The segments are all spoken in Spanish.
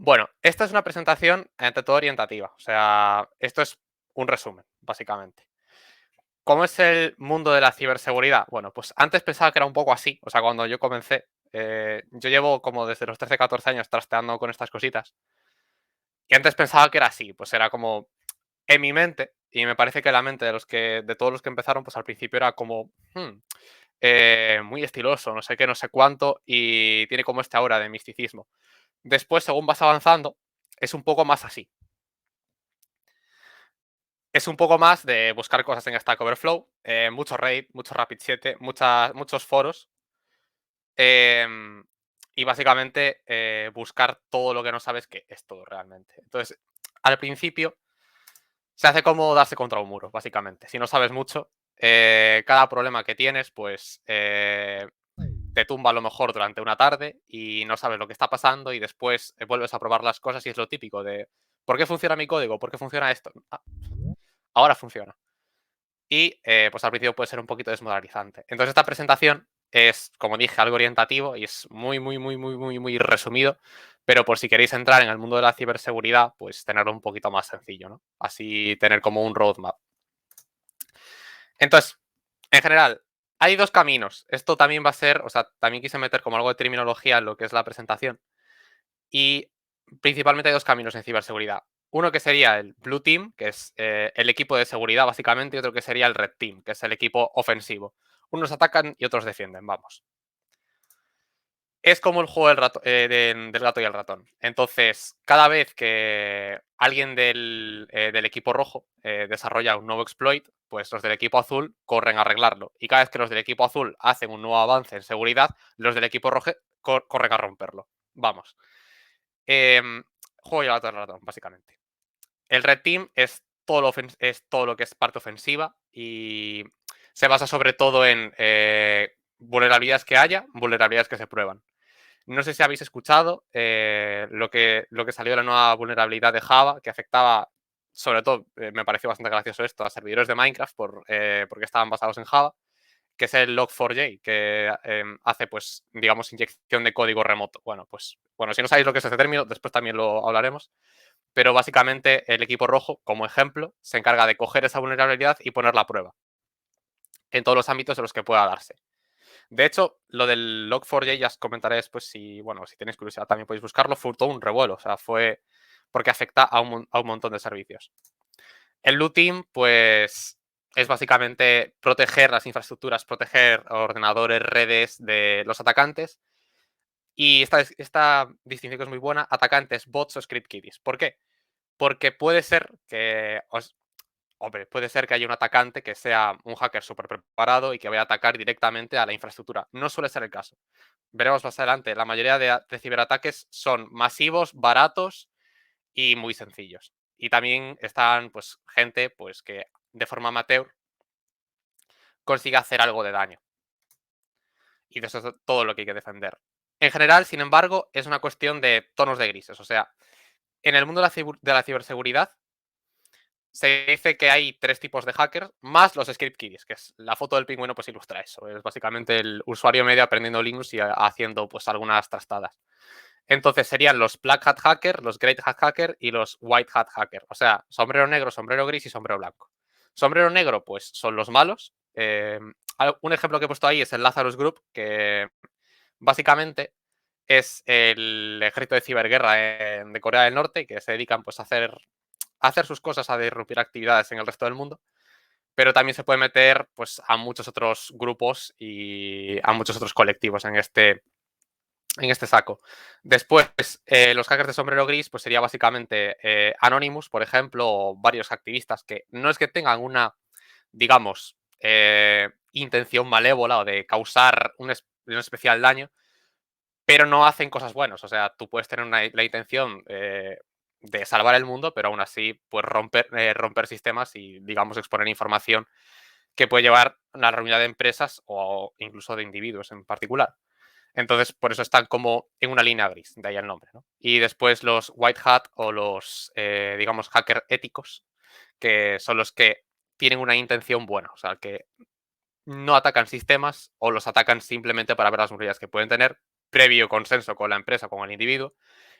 Bueno, esta es una presentación ante todo orientativa. O sea, esto es un resumen, básicamente. ¿Cómo es el mundo de la ciberseguridad? Bueno, pues antes pensaba que era un poco así. O sea, cuando yo comencé, yo llevo como desde los 13, 14 años trasteando con estas cositas. Y antes pensaba que era así. Pues era como en mi mente. Y me parece que la mente de todos los que empezaron, pues al principio era como muy estiloso, no sé qué, no sé cuánto. Y tiene como esta aura de misticismo. Después, según vas avanzando, es un poco más así. Es un poco más de buscar cosas en Stack Overflow, mucho Reddit, mucho Rapid7, muchos foros. em, y básicamente buscar todo lo que no sabes que es todo realmente. Entonces, al principio se hace como darse contra un muro, básicamente. Si no sabes mucho, cada problema que tienes, pues te tumba a lo mejor durante una tarde y no sabes lo que está pasando y después vuelves a probar las cosas y es lo típico de ¿por qué funciona mi código? ¿Por qué funciona esto? Ah, ahora funciona. Y pues al principio puede ser un poquito desmoralizante. Entonces esta presentación es, como dije, algo orientativo y es muy resumido, pero por si queréis entrar en el mundo de la ciberseguridad, pues tenerlo un poquito más sencillo, ¿no? Así tener como un roadmap. Entonces, en general, hay dos caminos. Esto también va a ser, o sea, también quise meter como algo de terminología en lo que es la presentación. Y principalmente hay dos caminos en ciberseguridad. Uno que sería el Blue Team, que es el equipo de seguridad básicamente, y otro que sería el Red Team, que es el equipo ofensivo. Unos atacan y otros defienden, vamos. Es como el juego del gato y el ratón. Entonces, cada vez que alguien del equipo rojo desarrolla un nuevo exploit, pues los del equipo azul corren a arreglarlo. Y cada vez que los del equipo azul hacen un nuevo avance en seguridad, los del equipo rojo corren a romperlo. Vamos. Em, Juego y gato y ratón, básicamente. El Red Team es todo lo que es parte ofensiva y se basa sobre todo en vulnerabilidades que haya, vulnerabilidades que se prueban. No sé si habéis escuchado lo que salió de la nueva vulnerabilidad de Java, que afectaba, sobre todo, me pareció bastante gracioso esto, a servidores de Minecraft porque estaban basados en Java, que es el Log4j, que hace, pues, digamos, inyección de código remoto. Bueno, si no sabéis lo que es ese término, después también lo hablaremos. Pero básicamente el equipo rojo, como ejemplo, se encarga de coger esa vulnerabilidad y ponerla a prueba en todos los ámbitos en los que pueda darse. De hecho, lo del Log4j ya os comentaré después si tenéis curiosidad también podéis buscarlo, fue todo un revuelo, o sea, fue porque afecta a un montón de servicios. El looting, pues, es básicamente proteger las infraestructuras, proteger ordenadores, redes de los atacantes. Y esta distinción que es muy buena, atacantes, bots o script kiddies. ¿Por qué? Porque puede ser que hombre, puede ser que haya un atacante que sea un hacker súper preparado y que vaya a atacar directamente a la infraestructura. No suele ser el caso. Veremos más adelante. La mayoría de ciberataques son masivos, baratos y muy sencillos. Y también están, pues, gente pues, que de forma amateur consigue hacer algo de daño. Y de eso es todo lo que hay que defender. En general, sin embargo, es una cuestión de tonos de grises. O sea, en el mundo de la ciberseguridad se dice que hay tres tipos de hackers, más los script kiddies, que es la foto del pingüino, pues ilustra eso. Es básicamente el usuario medio aprendiendo Linux y haciendo pues algunas trastadas. Entonces serían los Black Hat Hacker, los Great Hat Hacker y los White Hat Hacker. O sea, sombrero negro, sombrero gris y sombrero blanco. Sombrero negro, pues son los malos. Un ejemplo que he puesto ahí es el Lazarus Group, que básicamente es el ejército de ciberguerra de Corea del Norte, que se dedican pues a hacer sus cosas, a disrumpir actividades en el resto del mundo, pero también se puede meter pues, a muchos otros grupos y a muchos otros colectivos en este saco. Después, los hackers de sombrero gris, pues sería básicamente Anonymous, por ejemplo, o varios activistas que no es que tengan una, digamos, intención malévola o de causar un especial daño, pero no hacen cosas buenas. O sea, tú puedes tener la intención de salvar el mundo, pero aún así, pues romper sistemas y, digamos, exponer información que puede llevar a la ruina de empresas o incluso de individuos en particular. Entonces, por eso están como en una línea gris, de ahí el nombre, ¿no? Y después los white hat o los, digamos, hackers éticos, que son los que tienen una intención buena, o sea, que no atacan sistemas o los atacan simplemente para ver las vulnerabilidades que pueden tener, previo consenso con la empresa, con el individuo,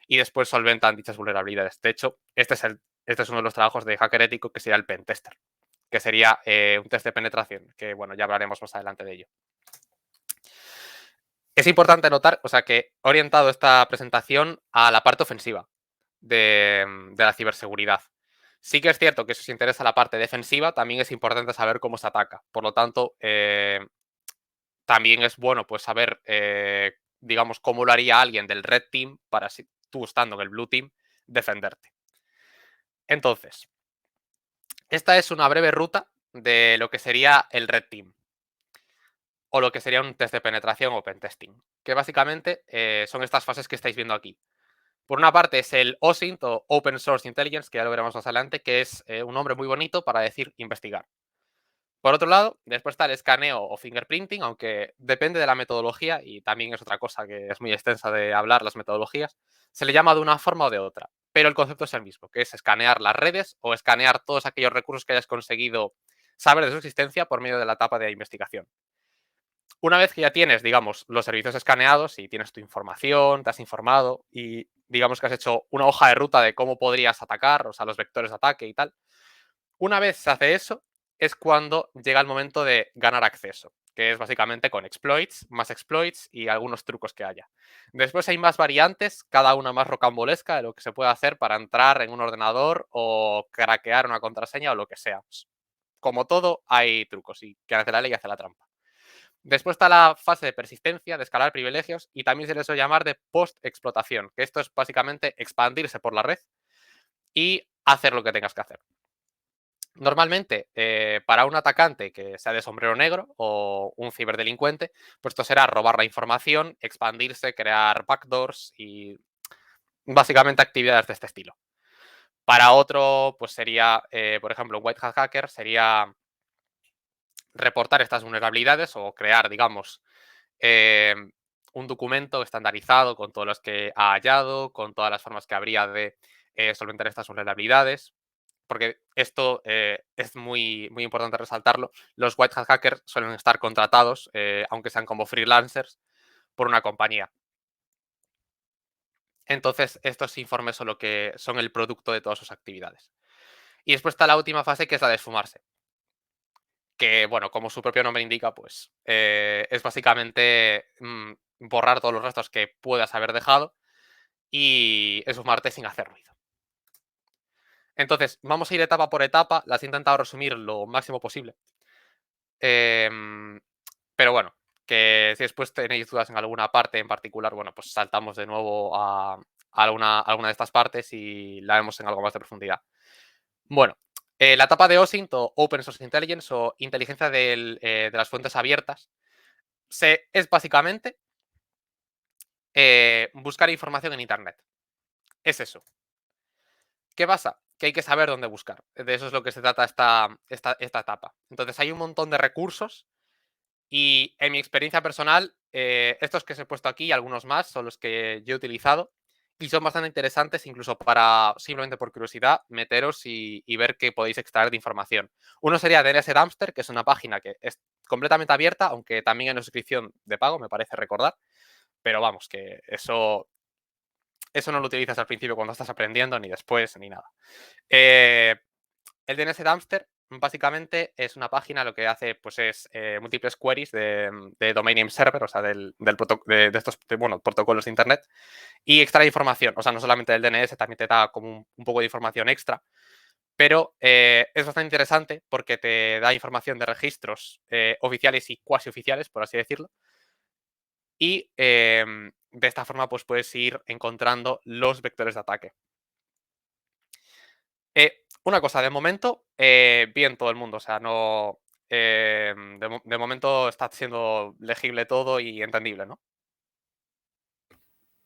y después solventan dichas vulnerabilidades. De hecho, este es uno de los trabajos de hacker ético, que sería el pentester, que sería un test de penetración, que bueno, ya hablaremos más adelante de ello. Es importante notar, o sea, que he orientado esta presentación a la parte ofensiva de la ciberseguridad. Sí que es cierto que si os interesa la parte defensiva, también es importante saber cómo se ataca. Por lo tanto, también es bueno pues saber, digamos, cómo lo haría alguien del Red Team para tú estando en el Blue Team defenderte. Entonces, esta es una breve ruta de lo que sería el Red Team o lo que sería un test de penetración o pentesting, que básicamente son estas fases que estáis viendo aquí. Por una parte es el OSINT o Open Source Intelligence, que ya lo veremos más adelante, que es un nombre muy bonito para decir investigar. Por otro lado, después está el escaneo o fingerprinting, aunque depende de la metodología y también es otra cosa que es muy extensa de hablar, las metodologías, se le llama de una forma o de otra, pero el concepto es el mismo, que es escanear las redes o escanear todos aquellos recursos que hayas conseguido saber de su existencia por medio de la etapa de investigación. Una vez que ya tienes, digamos, los servicios escaneados y tienes tu información, te has informado y digamos que has hecho una hoja de ruta de cómo podrías atacar, o sea, los vectores de ataque y tal, una vez se hace eso, es cuando llega el momento de ganar acceso, que es básicamente con exploits, más exploits y algunos trucos que haya. Después hay más variantes, cada una más rocambolesca de lo que se puede hacer para entrar en un ordenador o craquear una contraseña o lo que sea. Como todo, hay trucos y quien hace la ley hace la trampa. Después está la fase de persistencia, de escalar privilegios y también se le suele llamar de post-explotación, que esto es básicamente expandirse por la red y hacer lo que tengas que hacer. Normalmente, para un atacante que sea de sombrero negro o un ciberdelincuente, pues esto será robar la información, expandirse, crear backdoors y básicamente actividades de este estilo. Para otro, pues sería, por ejemplo, un white hat hacker, sería reportar estas vulnerabilidades o crear, digamos, un documento estandarizado con todos los que ha hallado, con todas las formas que habría de solventar estas vulnerabilidades. Porque esto es muy, muy importante resaltarlo. Los white hat hackers suelen estar contratados, aunque sean como freelancers, por una compañía. Entonces, estos informes son, lo que son el producto de todas sus actividades. Y después está la última fase, que es la de esfumarse. Que, bueno, como su propio nombre indica, pues es básicamente borrar todos los restos que puedas haber dejado y esfumarte sin hacer ruido. Entonces, vamos a ir etapa por etapa. Las he intentado resumir lo máximo posible. Pero bueno, que si después tenéis dudas en alguna parte en particular, bueno, pues saltamos de nuevo a alguna de estas partes y la vemos en algo más de profundidad. Bueno, la etapa de OSINT o Open Source Intelligence o inteligencia de las fuentes abiertas es básicamente buscar información en Internet. Es eso. ¿Qué pasa? Que hay que saber dónde buscar. De eso es lo que se trata esta etapa. Entonces hay un montón de recursos y en mi experiencia personal, estos que os he puesto aquí y algunos más son los que yo he utilizado y son bastante interesantes incluso para, simplemente por curiosidad, meteros y ver qué podéis extraer de información. Uno sería DNS Dumpster, que es una página que es completamente abierta, aunque también hay una suscripción de pago, me parece recordar. Pero vamos, que eso no lo utilizas al principio cuando estás aprendiendo, ni después, ni nada. El DNS Dumpster básicamente es una página, lo que hace pues es múltiples queries de domain name server, o sea, de estos protocolos de internet, y extrae información. O sea, no solamente del DNS, también te da como un poco de información extra. Pero es bastante interesante porque te da información de registros oficiales y cuasi oficiales, por así decirlo. Y de esta forma pues puedes ir encontrando los vectores de ataque. Una cosa, de momento, bien todo el mundo, o sea, no. De momento está siendo legible todo y entendible, ¿no?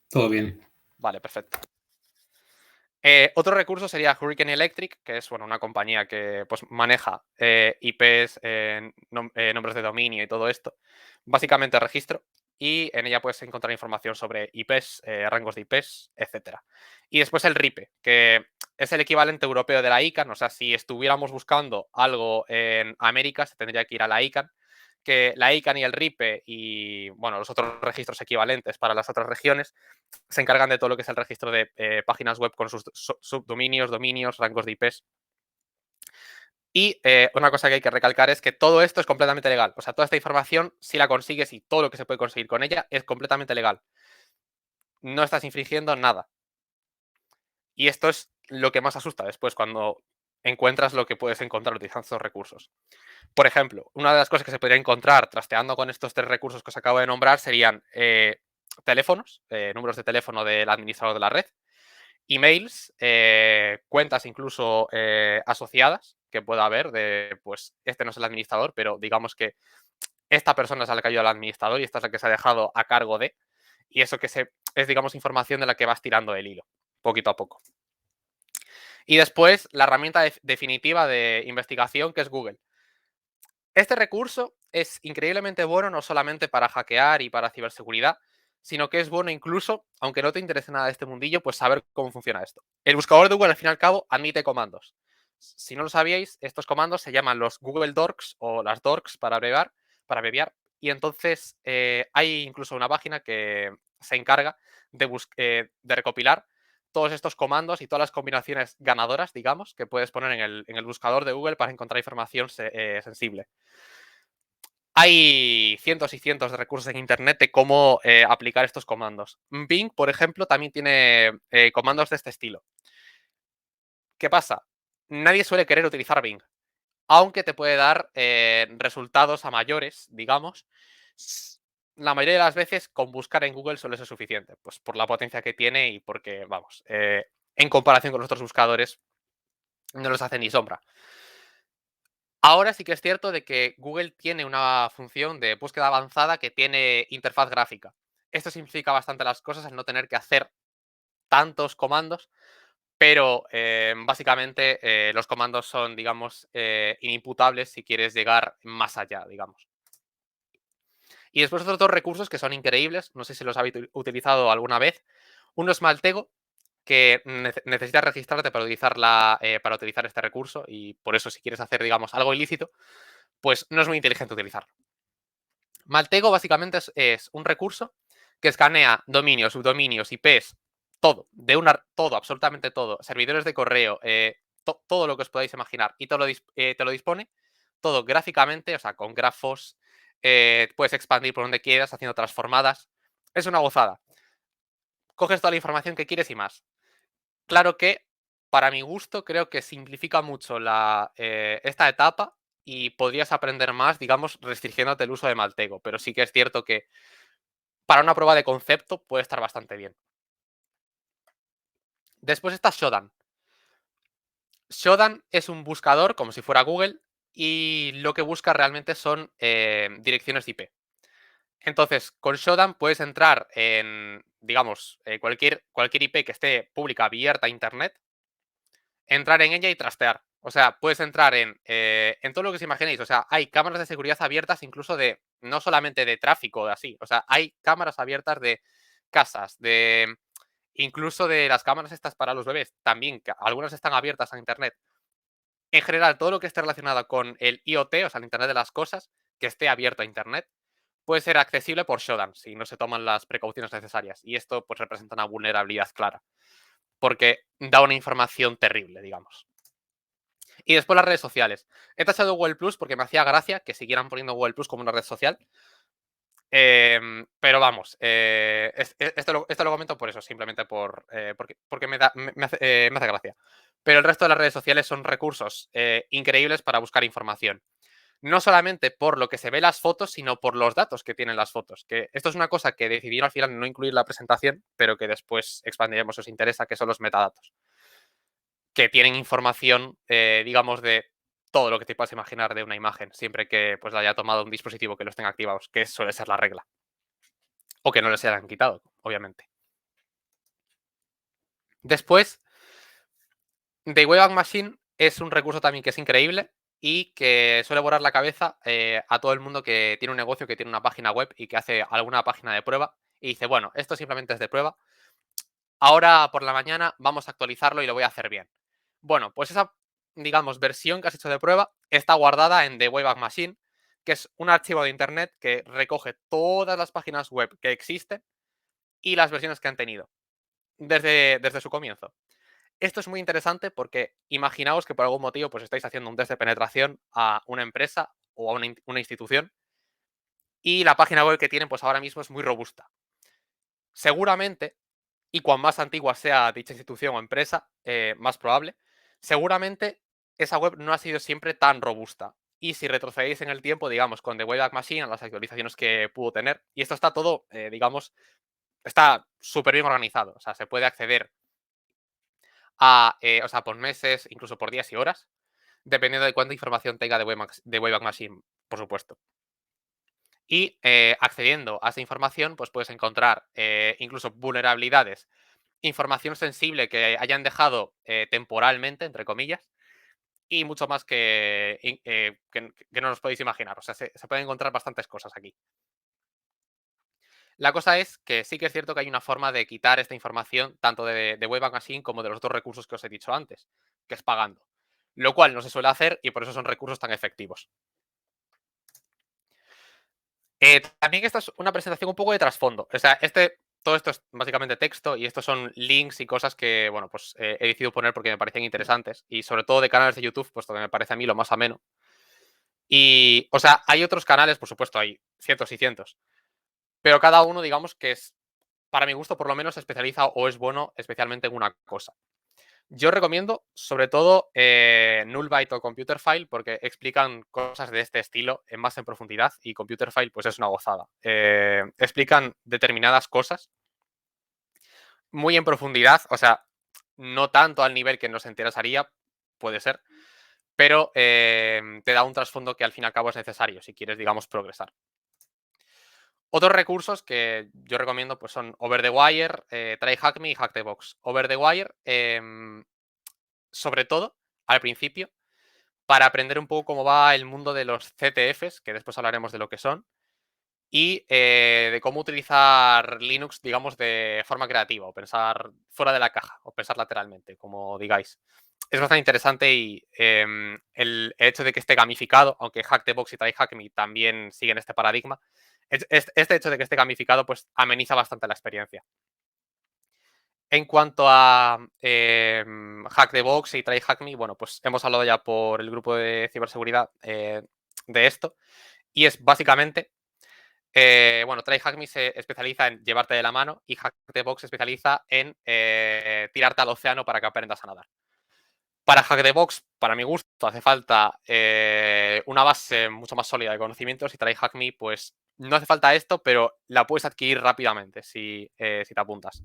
Todo bien. Vale, perfecto. Otro recurso sería Hurricane Electric, que es una compañía que pues, maneja IPs, nombres de dominio y todo esto. Básicamente registro. Y en ella puedes encontrar información sobre IPs, rangos de IPs, etc. Y después el RIPE, que es el equivalente europeo de la ICANN. O sea, si estuviéramos buscando algo en América, se tendría que ir a la ICANN, que la ICANN y el RIPE y, bueno, los otros registros equivalentes para las otras regiones se encargan de todo lo que es el registro de páginas web con sus subdominios, dominios, rangos de IPs. Y una cosa que hay que recalcar es que todo esto es completamente legal. O sea, toda esta información, si la consigues y todo lo que se puede conseguir con ella, es completamente legal. No estás infringiendo nada. Y esto es lo que más asusta después cuando encuentras lo que puedes encontrar utilizando estos recursos. Por ejemplo, una de las cosas que se podría encontrar trasteando con estos 3 recursos que os acabo de nombrar serían teléfonos, números de teléfono del administrador de la red, emails, cuentas incluso asociadas que pueda haber de, pues, este no es el administrador, pero digamos que esta persona es la que ayuda al administrador y esta es la que se ha dejado a cargo de, y eso que es, digamos, información de la que vas tirando el hilo, poquito a poco. Y después, la herramienta definitiva de investigación, que es Google. Este recurso es increíblemente bueno no solamente para hackear y para ciberseguridad, sino que es bueno incluso, aunque no te interese nada de este mundillo, pues saber cómo funciona esto. El buscador de Google, al fin y al cabo, admite comandos. Si no lo sabíais, estos comandos se llaman los Google Dorks o las Dorks para abreviar, y entonces hay incluso una página que se encarga de recopilar todos estos comandos y todas las combinaciones ganadoras, digamos, que puedes poner en el buscador de Google para encontrar información sensible. Hay cientos y cientos de recursos en Internet de cómo aplicar estos comandos. Bing, por ejemplo, también tiene comandos de este estilo. ¿Qué pasa? Nadie suele querer utilizar Bing, aunque te puede dar resultados a mayores, digamos. La mayoría de las veces con buscar en Google suele ser suficiente, pues por la potencia que tiene y porque, vamos, en comparación con los otros buscadores, no los hace ni sombra. Ahora sí que es cierto de que Google tiene una función de búsqueda avanzada que tiene interfaz gráfica. Esto simplifica bastante las cosas al no tener que hacer tantos comandos, pero básicamente los comandos son, digamos, inimputables si quieres llegar más allá, digamos. Y después otros 2 recursos que son increíbles, no sé si los habéis utilizado alguna vez. Uno es Maltego, que necesitas registrarte para utilizar este recurso y por eso si quieres hacer, digamos, algo ilícito, pues no es muy inteligente utilizarlo. Maltego básicamente es un recurso que escanea dominios, subdominios, IPs, todo, absolutamente todo, servidores de correo, todo lo que os podáis imaginar y te lo dispone todo gráficamente, o sea, con grafos, puedes expandir por donde quieras, haciendo transformadas. Es una gozada. Coges toda la información que quieres y más. Claro que, para mi gusto, creo que simplifica mucho esta etapa y podrías aprender más, digamos, restringiéndote el uso de Maltego. Pero sí que es cierto que para una prueba de concepto puede estar bastante bien. Después está Shodan. Shodan es un buscador, como si fuera Google, y lo que busca realmente son direcciones IP. Entonces, con Shodan puedes entrar en, digamos, cualquier IP que esté pública, abierta a Internet, entrar en ella y trastear. O sea, puedes entrar en todo lo que os imaginéis. O sea, hay cámaras de seguridad abiertas incluso no solamente de tráfico, de así. O sea, hay cámaras abiertas de casas, incluso de las cámaras estas para los bebés. También, que algunas están abiertas a Internet. En general, todo lo que esté relacionado con el IoT, o sea, el Internet de las cosas, que esté abierto a Internet, puede ser accesible por Shodan si no se toman las precauciones necesarias. Y esto pues representa una vulnerabilidad clara, porque da una información terrible, digamos. Y después las redes sociales. He tachado Google Plus porque me hacía gracia que siguieran poniendo Google Plus como una red social. Pero vamos, esto lo comento por eso, simplemente porque me hace gracia. Pero el resto de las redes sociales son recursos increíbles para buscar información. No solamente por lo que se ve en las fotos, sino por los datos que tienen las fotos. Que esto es una cosa que decidieron al final no incluir en la presentación, pero que después expandiremos si os interesa, que son los metadatos. Que tienen información, digamos, de todo lo que te puedas imaginar de una imagen, siempre que pues la haya tomado un dispositivo que los tenga activados, que suele ser la regla. O que no les hayan quitado, obviamente. Después, The Wayback Machine es un recurso también que es increíble y que suele borrar la cabeza a todo el mundo que tiene un negocio, que tiene una página web y que hace alguna página de prueba y dice, bueno, esto simplemente es de prueba. Ahora por la mañana vamos a actualizarlo y lo voy a hacer bien. Bueno, pues esa, digamos, versión que has hecho de prueba está guardada en The Wayback Machine, que es un archivo de internet que recoge todas las páginas web que existen y las versiones que han tenido desde su comienzo. Esto es muy interesante porque imaginaos que por algún motivo pues estáis haciendo un test de penetración a una empresa o a una institución y la página web que tienen pues ahora mismo es muy robusta. Seguramente, y cuan más antigua sea dicha institución o empresa, más probable, seguramente esa web no ha sido siempre tan robusta. Y si retrocedéis en el tiempo, digamos, con The Wayback Machine, a las actualizaciones que pudo tener, y esto está todo, digamos, está súper bien organizado. O sea, se puede acceder a, o sea, por meses, incluso por días y horas, dependiendo de cuánta información tenga de Wayback Machine, por supuesto. Y accediendo a esa información, pues puedes encontrar incluso vulnerabilidades, información sensible que hayan dejado temporalmente, entre comillas, y mucho más que no os podéis imaginar. O sea, se pueden encontrar bastantes cosas aquí. La cosa es que sí que es cierto que hay una forma de quitar esta información tanto de Wayback Machine como de los otros recursos que os he dicho antes, que es pagando. Lo cual no se suele hacer y por eso son recursos tan efectivos. También esta es una presentación un poco de trasfondo. O sea, todo esto es básicamente texto y estos son links y cosas que, bueno, pues he decidido poner porque me parecen interesantes. Y sobre todo de canales de YouTube, puesto que me parece a mí lo más ameno. Y, o sea, hay otros canales, por supuesto, hay cientos y cientos. Pero cada uno, digamos que es, para mi gusto, por lo menos, se especializa o es bueno especialmente en una cosa. Yo recomiendo, sobre todo, Nullbyte o Computerphile, porque explican cosas de este estilo más en profundidad y Computerphile, pues es una gozada. Explican determinadas cosas muy en profundidad, o sea, no tanto al nivel que nos interesaría, puede ser, pero te da un trasfondo que al fin y al cabo es necesario si quieres, digamos, progresar. Otros recursos que yo recomiendo pues son Over the Wire, TryHackMe y Hack the Box. Over the Wire, sobre todo, al principio, para aprender un poco cómo va el mundo de los CTFs, que después hablaremos de lo que son, y de cómo utilizar Linux, digamos, de forma creativa, o pensar fuera de la caja, o pensar lateralmente, como digáis. Es bastante interesante y el hecho de que esté gamificado, aunque Hack the Box y TryHackMe también siguen este paradigma, este hecho de que esté gamificado, pues ameniza bastante la experiencia. En cuanto a Hack the Box y TryHackMe, bueno, pues hemos hablado ya por el grupo de ciberseguridad de esto. Y es básicamente, bueno, TryHackMe se especializa en llevarte de la mano y Hack the Box se especializa en tirarte al océano para que aprendas a nadar. Para Hack the Box, para mi gusto, hace falta una base mucho más sólida de conocimientos y TryHackMe, pues no hace falta esto, pero la puedes adquirir rápidamente si te apuntas.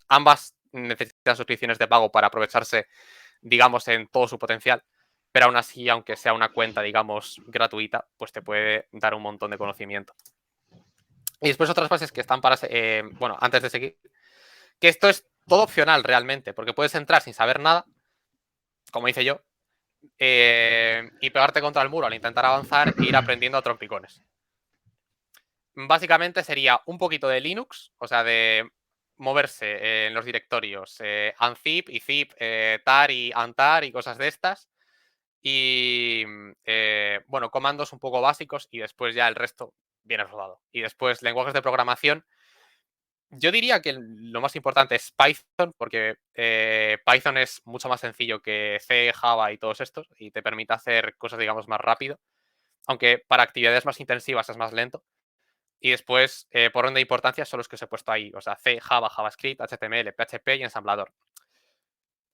Ambas necesitan suscripciones de pago para aprovecharse, digamos, en todo su potencial, pero aún así, aunque sea una cuenta, digamos, gratuita, pues te puede dar un montón de conocimiento. Y después otras bases que están para, bueno, antes de seguir, que esto es todo opcional realmente, porque puedes entrar sin saber nada, como hice yo, y pegarte contra el muro al intentar avanzar e ir aprendiendo a trompicones. Básicamente sería un poquito de Linux, o sea, de moverse en los directorios unzip y zip, tar y untar y cosas de estas. Y, bueno, comandos un poco básicos y después ya el resto viene rodado. Y después lenguajes de programación. Yo diría que lo más importante es Python, porque Python es mucho más sencillo que C, Java y todos estos, y te permite hacer cosas, digamos, más rápido. Aunque para actividades más intensivas es más lento. Y después, por orden de importancia, son los que os he puesto ahí. O sea, C, Java, JavaScript, HTML, PHP y ensamblador.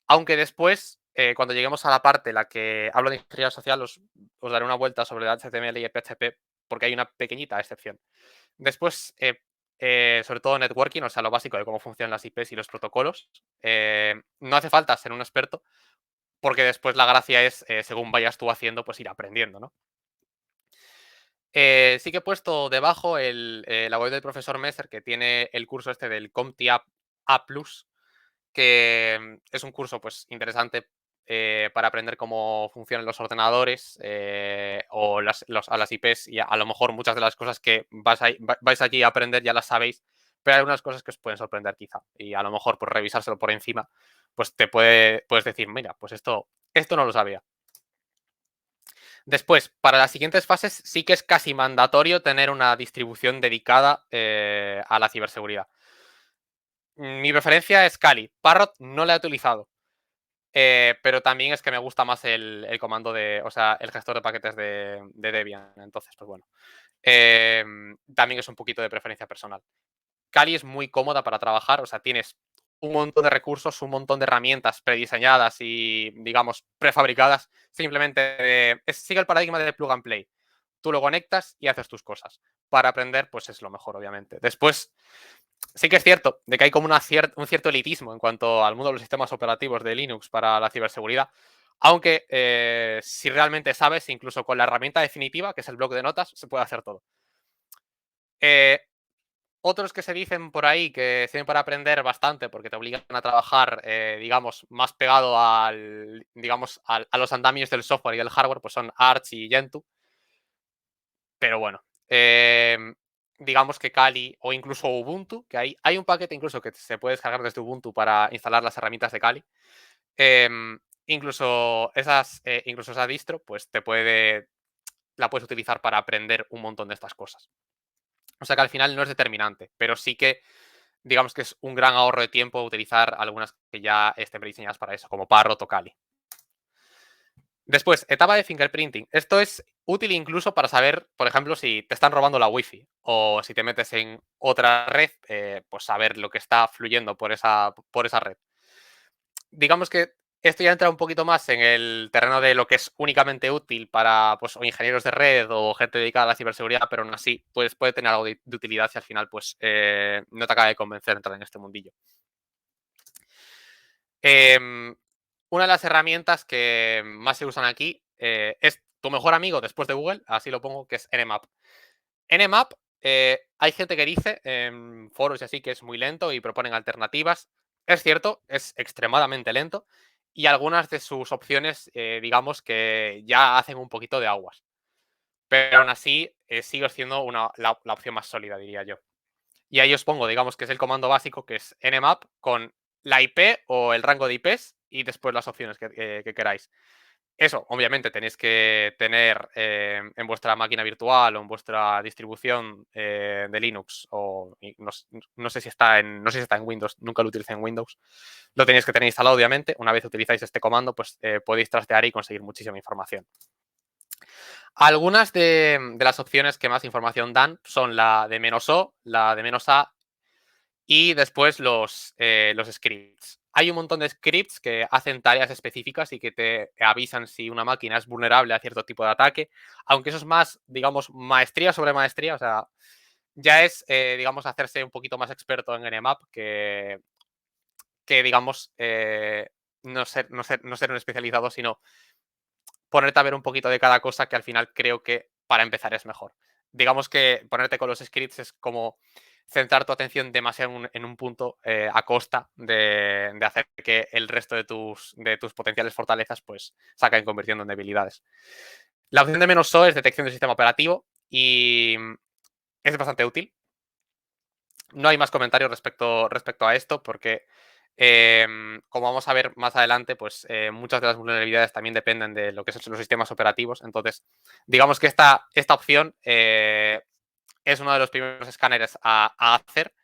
Aunque después, cuando lleguemos a la parte en la que hablo de ingeniería social, os daré una vuelta sobre el HTML y el PHP, porque hay una pequeñita excepción. Después, sobre todo networking, o sea, lo básico de cómo funcionan las IPs y los protocolos. No hace falta ser un experto, porque después la gracia es, según vayas tú haciendo, pues ir aprendiendo, ¿no? Sí que he puesto debajo la web del profesor Messer, que tiene el curso este del CompTIA A+, que es un curso pues interesante para aprender cómo funcionan los ordenadores o a las IPs y a lo mejor muchas de las cosas que vais allí a aprender ya las sabéis, pero hay algunas cosas que os pueden sorprender quizá y a lo mejor por revisárselo por encima pues puedes decir, mira, pues esto no lo sabía. Después, para las siguientes fases sí que es casi mandatorio tener una distribución dedicada a la ciberseguridad. Mi preferencia es Kali. Parrot no la he utilizado. Pero también es que me gusta más el comando o sea, el gestor de paquetes de Debian. Entonces, pues bueno. También es un poquito de preferencia personal. Kali es muy cómoda para trabajar, o sea, tienes un montón de recursos, un montón de herramientas prediseñadas y, digamos, prefabricadas. Simplemente sigue el paradigma del plug and play. Tú lo conectas y haces tus cosas. Para aprender, pues es lo mejor, obviamente. Después, sí que es cierto de que hay como un cierto elitismo en cuanto al mundo de los sistemas operativos de Linux para la ciberseguridad. Aunque si realmente sabes, incluso con la herramienta definitiva, que es el bloc de notas, se puede hacer todo. Otros que se dicen por ahí que sirven para aprender bastante porque te obligan a trabajar, digamos, más pegado a los andamios del software y del hardware, pues son Arch y Gentoo. Pero bueno, digamos que Kali o incluso Ubuntu, que hay un paquete incluso que se puede descargar desde Ubuntu para instalar las herramientas de Kali. Incluso esa distro, pues la puedes utilizar para aprender un montón de estas cosas. O sea que al final no es determinante, pero sí que digamos que es un gran ahorro de tiempo utilizar algunas que ya estén prediseñadas para eso, como Parrot o Kali. Después, etapa de fingerprinting. Esto es útil incluso para saber, por ejemplo, si te están robando la Wi-Fi o si te metes en otra red, pues saber lo que está fluyendo por esa red. Digamos que esto ya entra un poquito más en el terreno de lo que es únicamente útil para pues, o ingenieros de red o gente dedicada a la ciberseguridad, pero aún así pues, puede tener algo de utilidad si al final pues, no te acaba de convencer entrar en este mundillo. Una de las herramientas que más se usan aquí es tu mejor amigo después de Google, así lo pongo, que es Nmap. Nmap, hay gente que dice en foros y así que es muy lento y proponen alternativas. Es cierto, es extremadamente lento y algunas de sus opciones, digamos que ya hacen un poquito de aguas. Pero aún así, sigue siendo la opción más sólida, diría yo. Y ahí os pongo, digamos que es el comando básico, que es nmap con la IP o el rango de IPs y después las opciones que queráis. Eso, obviamente, tenéis que tener en vuestra máquina virtual o en vuestra distribución de Linux o no sé si está en Windows, nunca lo utilicé en Windows. Lo tenéis que tener instalado, obviamente. Una vez utilizáis este comando, pues podéis trastear y conseguir muchísima información. Algunas de las opciones que más información dan son la de "-o", la de "-a" y después los scripts. Hay un montón de scripts que hacen tareas específicas y que te avisan si una máquina es vulnerable a cierto tipo de ataque, aunque eso es más, digamos, maestría sobre maestría, o sea, ya es, digamos, hacerse un poquito más experto en Nmap que digamos, no ser un especializado, sino ponerte a ver un poquito de cada cosa que al final creo que para empezar es mejor. Digamos que ponerte con los scripts es como centrar tu atención demasiado en un punto a costa de hacer que el resto de tus potenciales fortalezas pues se acaben convirtiendo en debilidades. La opción de "-o" es detección del sistema operativo y es bastante útil. No hay más comentarios respecto a esto porque, como vamos a ver más adelante, pues muchas de las vulnerabilidades también dependen de lo que son los sistemas operativos. Entonces, digamos que esta opción es uno de los primeros escáneres a hacer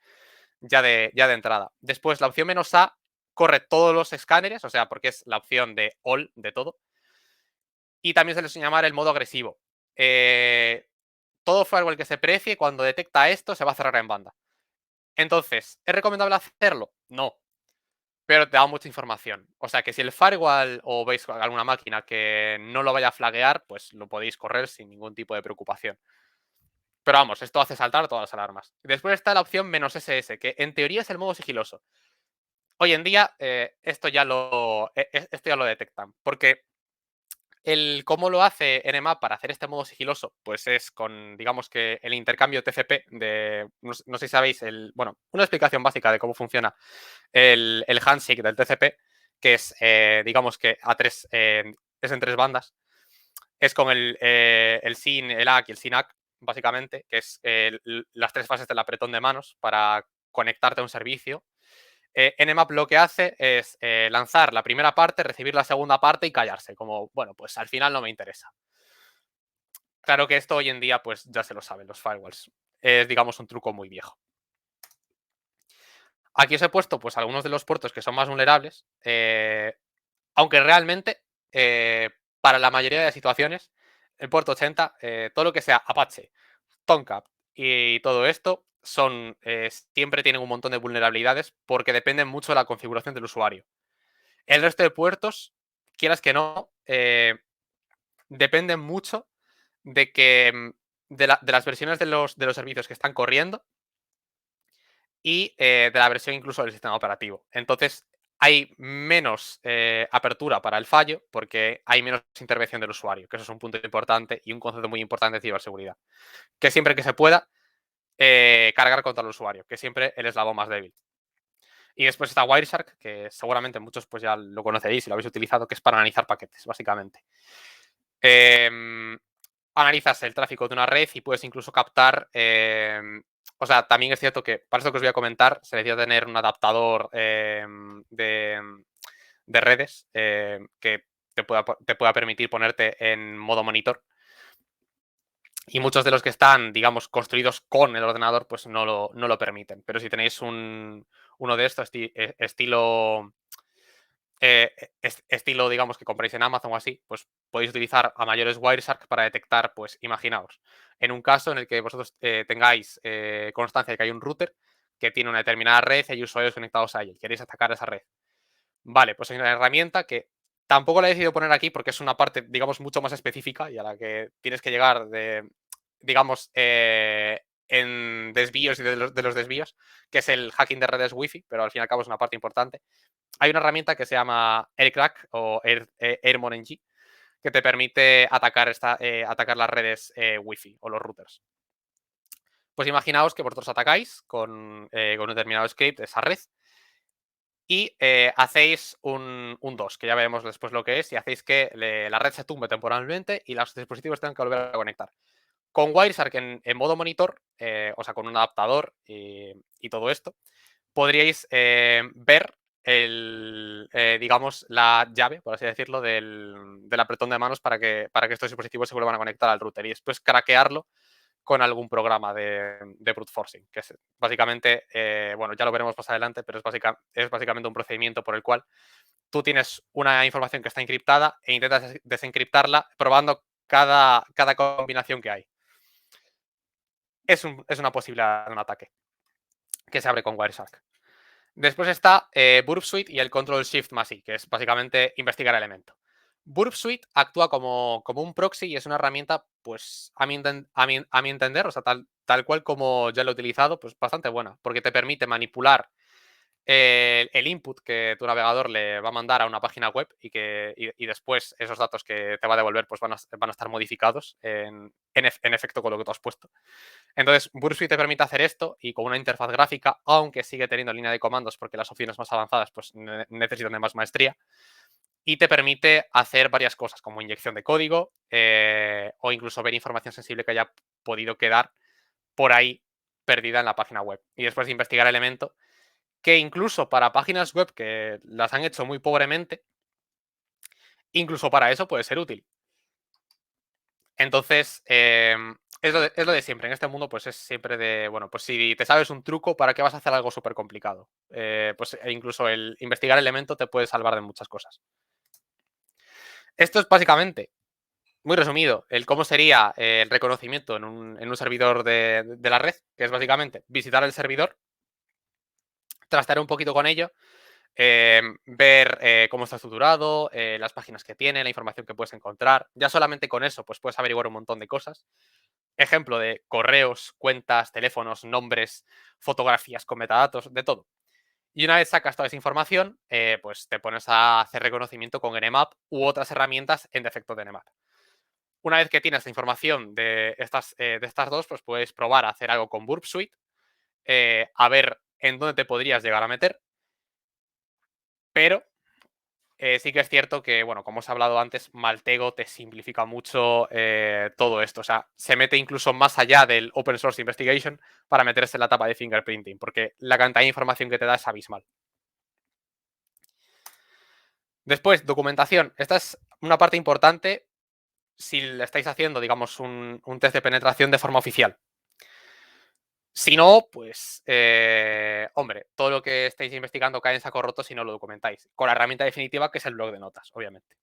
ya de entrada. Después, la opción "-a" corre todos los escáneres, o sea, porque es la opción de all de todo. Y también se les suele llamar el modo agresivo. Todo firewall que se precie, cuando detecta esto, se va a cerrar en banda. Entonces, ¿es recomendable hacerlo? No, pero te da mucha información. O sea que si el firewall o veis alguna máquina que no lo vaya a flaguear, pues lo podéis correr sin ningún tipo de preocupación. Pero vamos, esto hace saltar todas las alarmas. Después está la opción "-ss", que en teoría es el modo sigiloso. Hoy en día esto ya lo detectan, porque cómo lo hace Nmap para hacer este modo sigiloso, pues es con, digamos que el intercambio TCP no sé si sabéis, bueno, una explicación básica de cómo funciona el handshake del TCP, que es, digamos que es en tres bandas. Es con el SYN, el ACK y el SYNACK, básicamente, que es las tres fases del apretón de manos para conectarte a un servicio. Nmap lo que hace es lanzar la primera parte, recibir la segunda parte y callarse, como, bueno, pues al final no me interesa. Claro que esto hoy en día pues ya se lo saben los firewalls. Es, digamos, un truco muy viejo. Aquí os he puesto pues algunos de los puertos que son más vulnerables, aunque realmente para la mayoría de las situaciones el puerto 80, todo lo que sea Apache, Tomcat y todo esto siempre tienen un montón de vulnerabilidades porque dependen mucho de la configuración del usuario. El resto de puertos, quieras que no, dependen mucho de que de las versiones de los servicios que están corriendo y de la versión incluso del sistema operativo. Entonces, hay menos apertura para el fallo porque hay menos intervención del usuario, que eso es un punto importante y un concepto muy importante de ciberseguridad. Que siempre que se pueda, cargar contra el usuario, que siempre el eslabón más débil. Y después está Wireshark, que seguramente muchos pues ya lo conoceréis y lo habéis utilizado, que es para analizar paquetes, básicamente. Analizas el tráfico de una red y puedes incluso captar. O sea, también es cierto que para esto que os voy a comentar, se necesita tener un adaptador de redes que te pueda permitir ponerte en modo monitor. Y muchos de los que están, digamos, construidos con el ordenador, pues no lo permiten. Pero si tenéis uno de estos, estilo, digamos, que compréis en Amazon o así, pues podéis utilizar a mayores Wireshark para detectar, pues imaginaos, en un caso en el que vosotros tengáis constancia de que hay un router que tiene una determinada red y hay usuarios conectados a ella y queréis atacar esa red. Vale, pues hay una herramienta que tampoco la he decidido poner aquí porque es una parte, digamos, mucho más específica y a la que tienes que llegar digamos, en desvíos y de los desvíos, que es el hacking de redes Wi-Fi, pero al fin y al cabo es una parte importante. Hay una herramienta que se llama AirCrack o AirMonNG que te permite atacar las redes Wi-Fi o los routers. Pues imaginaos que vosotros atacáis con un determinado script esa red y hacéis un DOS, que ya veremos después lo que es, y hacéis que la red se tumbe temporalmente y los dispositivos tengan que volver a conectar. Con Wireshark en modo monitor, o sea, con un adaptador y todo esto, podríais ver digamos, la llave, por así decirlo, del apretón de manos para que estos dispositivos se vuelvan a conectar al router y después craquearlo con algún programa de brute forcing, que es básicamente, bueno, ya lo veremos más adelante, pero es básicamente un procedimiento por el cual tú tienes una información que está encriptada e intentas desencriptarla probando cada combinación que hay. Es una posibilidad de un ataque que se abre con Wireshark. Después está Burp Suite y el Control Shift más I, que es básicamente investigar elemento. Burp Suite actúa como un proxy y es una herramienta, pues, a mi entender, o sea, tal cual como ya lo he utilizado, pues bastante buena, porque te permite manipular el input que tu navegador le va a mandar a una página web y después esos datos que te va a devolver pues van a estar modificados en efecto con lo que tú has puesto. Entonces, Burp Suite te permite hacer esto y con una interfaz gráfica, aunque sigue teniendo línea de comandos porque las opciones más avanzadas pues, necesitan de más maestría, y te permite hacer varias cosas como inyección de código o incluso ver información sensible que haya podido quedar por ahí perdida en la página web. Y después de investigar el elemento, que incluso para páginas web que las han hecho muy pobremente, incluso para eso puede ser útil. Entonces, es lo de siempre. En este mundo, pues es siempre de, bueno, pues si te sabes un truco, ¿para qué vas a hacer algo súper complicado? Pues incluso el investigar elemento te puede salvar de muchas cosas. Esto es básicamente, muy resumido, el cómo sería el reconocimiento en un servidor de la red, que es básicamente visitar el servidor, trastear un poquito con ello, ver cómo está estructurado, las páginas que tiene, la información que puedes encontrar. Ya solamente con eso, pues puedes averiguar un montón de cosas. Ejemplo de correos, cuentas, teléfonos, nombres, fotografías con metadatos, de todo. Y una vez sacas toda esa información, pues te pones a hacer reconocimiento con Nmap u otras herramientas en defecto de Nmap. Una vez que tienes la información de estas dos, pues puedes probar a hacer algo con Burp Suite, a ver en dónde te podrías llegar a meter, pero sí que es cierto que, bueno, como os he hablado antes, Maltego te simplifica mucho todo esto. O sea, se mete incluso más allá del Open Source Investigation para meterse en la etapa de fingerprinting, porque la cantidad de información que te da es abismal. Después, documentación. Esta es una parte importante si le estáis haciendo, digamos, un test de penetración de forma oficial. Si no, pues, hombre, todo lo que estáis investigando cae en saco roto si no lo documentáis. Con la herramienta definitiva, que es el blog de notas, obviamente.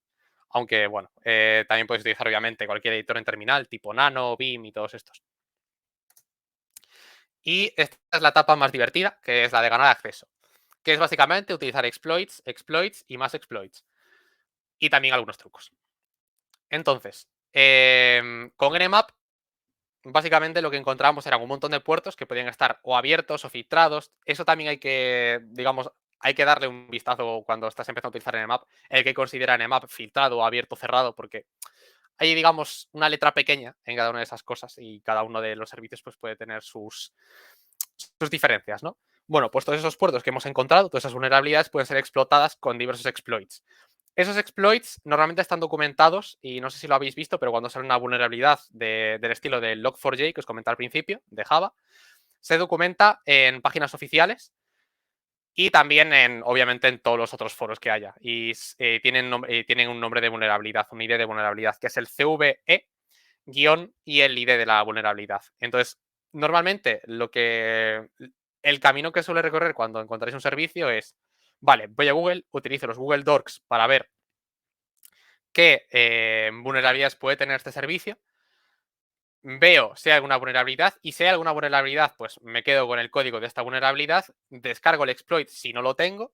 Aunque, bueno, también podéis utilizar, obviamente, cualquier editor en terminal, tipo Nano, Vim y todos estos. Y esta es la etapa más divertida, que es la de ganar acceso, que es básicamente utilizar exploits, exploits y más exploits. Y también algunos trucos. Entonces, con Nmap, básicamente lo que encontramos eran un montón de puertos que podían estar o abiertos o filtrados. Eso también hay que, digamos, hay que darle un vistazo cuando estás empezando a utilizar Nmap, el que considera Nmap filtrado o abierto o cerrado, porque hay, digamos, una letra pequeña en cada una de esas cosas y cada uno de los servicios pues, puede tener sus diferencias, ¿no? Bueno, pues todos esos puertos que hemos encontrado, todas esas vulnerabilidades pueden ser explotadas con diversos exploits. Esos exploits normalmente están documentados y no sé si lo habéis visto, pero cuando sale una vulnerabilidad del estilo de Log4j que os comenté al principio, de Java, se documenta en páginas oficiales y también, obviamente, en todos los otros foros que haya. Y tienen un nombre de vulnerabilidad, un ID de vulnerabilidad, que es el CVE- y el ID de la vulnerabilidad. Entonces, normalmente el camino que suele recorrer cuando encontráis un servicio es, vale, voy a Google, utilizo los Google Docs para ver qué vulnerabilidades puede tener este servicio, veo si hay alguna vulnerabilidad y si hay alguna vulnerabilidad, pues me quedo con el código de esta vulnerabilidad, descargo el exploit si no lo tengo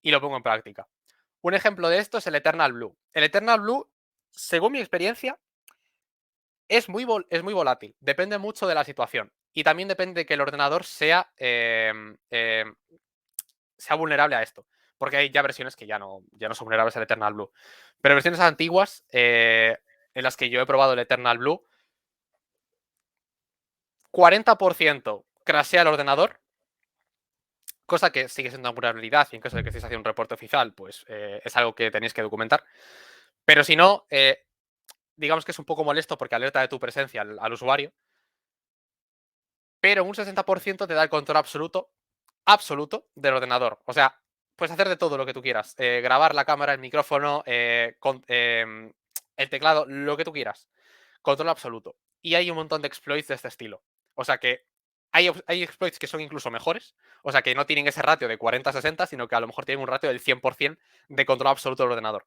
y lo pongo en práctica. Un ejemplo de esto es el Eternal Blue. El Eternal Blue, según mi experiencia, es muy volátil, depende mucho de la situación y también depende de que el ordenador sea vulnerable a esto, porque hay ya versiones que ya no son vulnerables al Eternal Blue. Pero versiones antiguas, en las que yo he probado el Eternal Blue, 40% crashea el ordenador, cosa que sigue siendo una vulnerabilidad y en caso de que estéis haciendo un reporte oficial, pues es algo que tenéis que documentar. Pero si no, digamos que es un poco molesto porque alerta de tu presencia al usuario, pero un 60% te da el control absoluto del ordenador. O sea, puedes hacer de todo lo que tú quieras. Grabar la cámara, el micrófono, el teclado, lo que tú quieras. Control absoluto. Y hay un montón de exploits de este estilo. O sea que hay exploits que son incluso mejores. O sea que no tienen ese ratio de 40-60, sino que a lo mejor tienen un ratio del 100% de control absoluto del ordenador.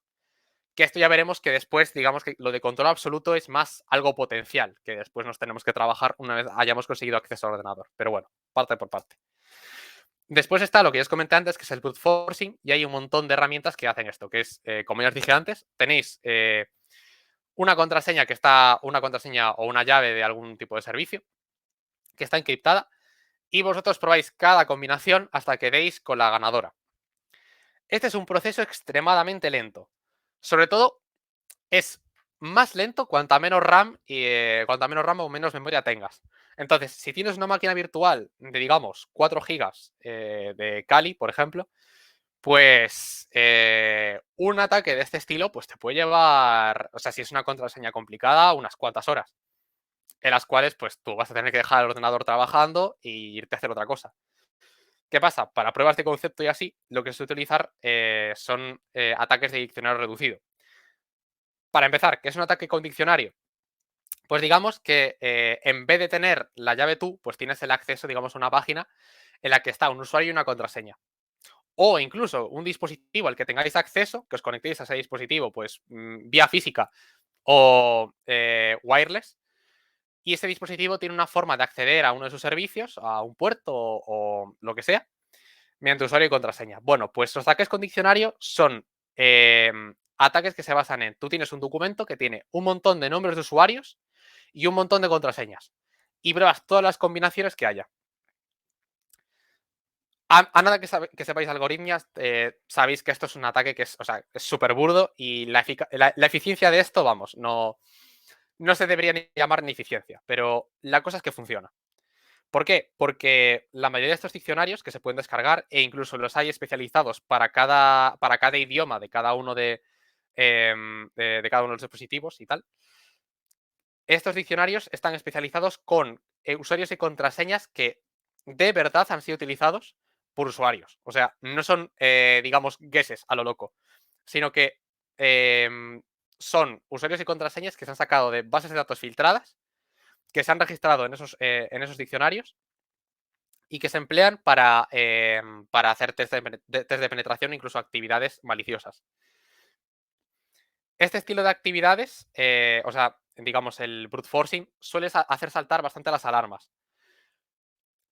Que esto ya veremos que después, digamos que lo de control absoluto es más algo potencial, que después nos tenemos que trabajar una vez hayamos conseguido acceso al ordenador. Pero bueno, parte por parte. Después está lo que ya os comenté antes, que es el brute forcing, y hay un montón de herramientas que hacen esto, que es, como ya os dije antes, tenéis una contraseña una contraseña o una llave de algún tipo de servicio que está encriptada, y vosotros probáis cada combinación hasta que deis con la ganadora. Este es un proceso extremadamente lento. Sobre todo, es más lento cuanta menos RAM o menos memoria tengas. Entonces, si tienes una máquina virtual de, digamos, 4 gigas de Kali, por ejemplo, pues un ataque de este estilo pues te puede llevar, o sea, si es una contraseña complicada, unas cuantas horas, en las cuales pues tú vas a tener que dejar el ordenador trabajando e irte a hacer otra cosa. ¿Qué pasa? Para pruebas de concepto y así, lo que se suele utilizar son ataques de diccionario reducido. Para empezar, ¿qué es un ataque con diccionario? Pues digamos que en vez de tener la llave tú, pues tienes el acceso, digamos, a una página en la que está un usuario y una contraseña. O incluso un dispositivo al que tengáis acceso, que os conectéis a ese dispositivo, pues vía física o wireless. Y ese dispositivo tiene una forma de acceder a uno de sus servicios, a un puerto o lo que sea, mediante usuario y contraseña. Bueno, pues los ataques con diccionario son ataques que se basan en, tú tienes un documento que tiene un montón de nombres de usuarios y un montón de contraseñas. Y pruebas todas las combinaciones que haya. A nada que sepáis algoritmias, sabéis que esto es un ataque que es, o sea, es súper burdo y la eficiencia de esto, vamos, no se debería ni llamar ni eficiencia, pero la cosa es que funciona. ¿Por qué? Porque la mayoría de estos diccionarios que se pueden descargar, e incluso los hay especializados para cada idioma de cada uno de cada uno de los dispositivos y tal, estos diccionarios están especializados con usuarios y contraseñas que de verdad han sido utilizados por usuarios. O sea, no son, digamos, guesses a lo loco, sino que son usuarios y contraseñas que se han sacado de bases de datos filtradas, que se han registrado en esos diccionarios y que se emplean para hacer test de penetración, incluso actividades maliciosas. Este estilo de actividades, o sea, digamos, el brute forcing, suele hacer saltar bastante las alarmas.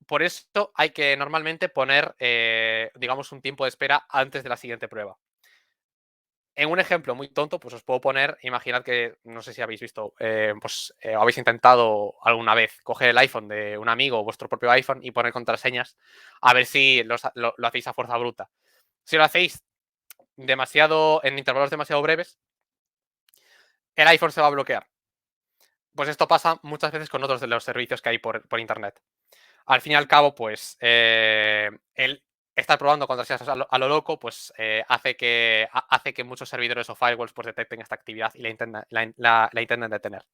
Por esto hay que normalmente poner, digamos, un tiempo de espera antes de la siguiente prueba. En un ejemplo muy tonto, pues os puedo poner, imaginad que, no sé si habéis visto, habéis intentado alguna vez coger el iPhone de un amigo o vuestro propio iPhone y poner contraseñas a ver si lo hacéis a fuerza bruta. Si lo hacéis en intervalos demasiado breves, el iPhone se va a bloquear. Pues esto pasa muchas veces con otros de los servicios que hay por internet. Al fin y al cabo, pues el estar probando contraseñas a lo loco, pues hace que muchos servidores o firewalls pues, detecten esta actividad y la intenten detener.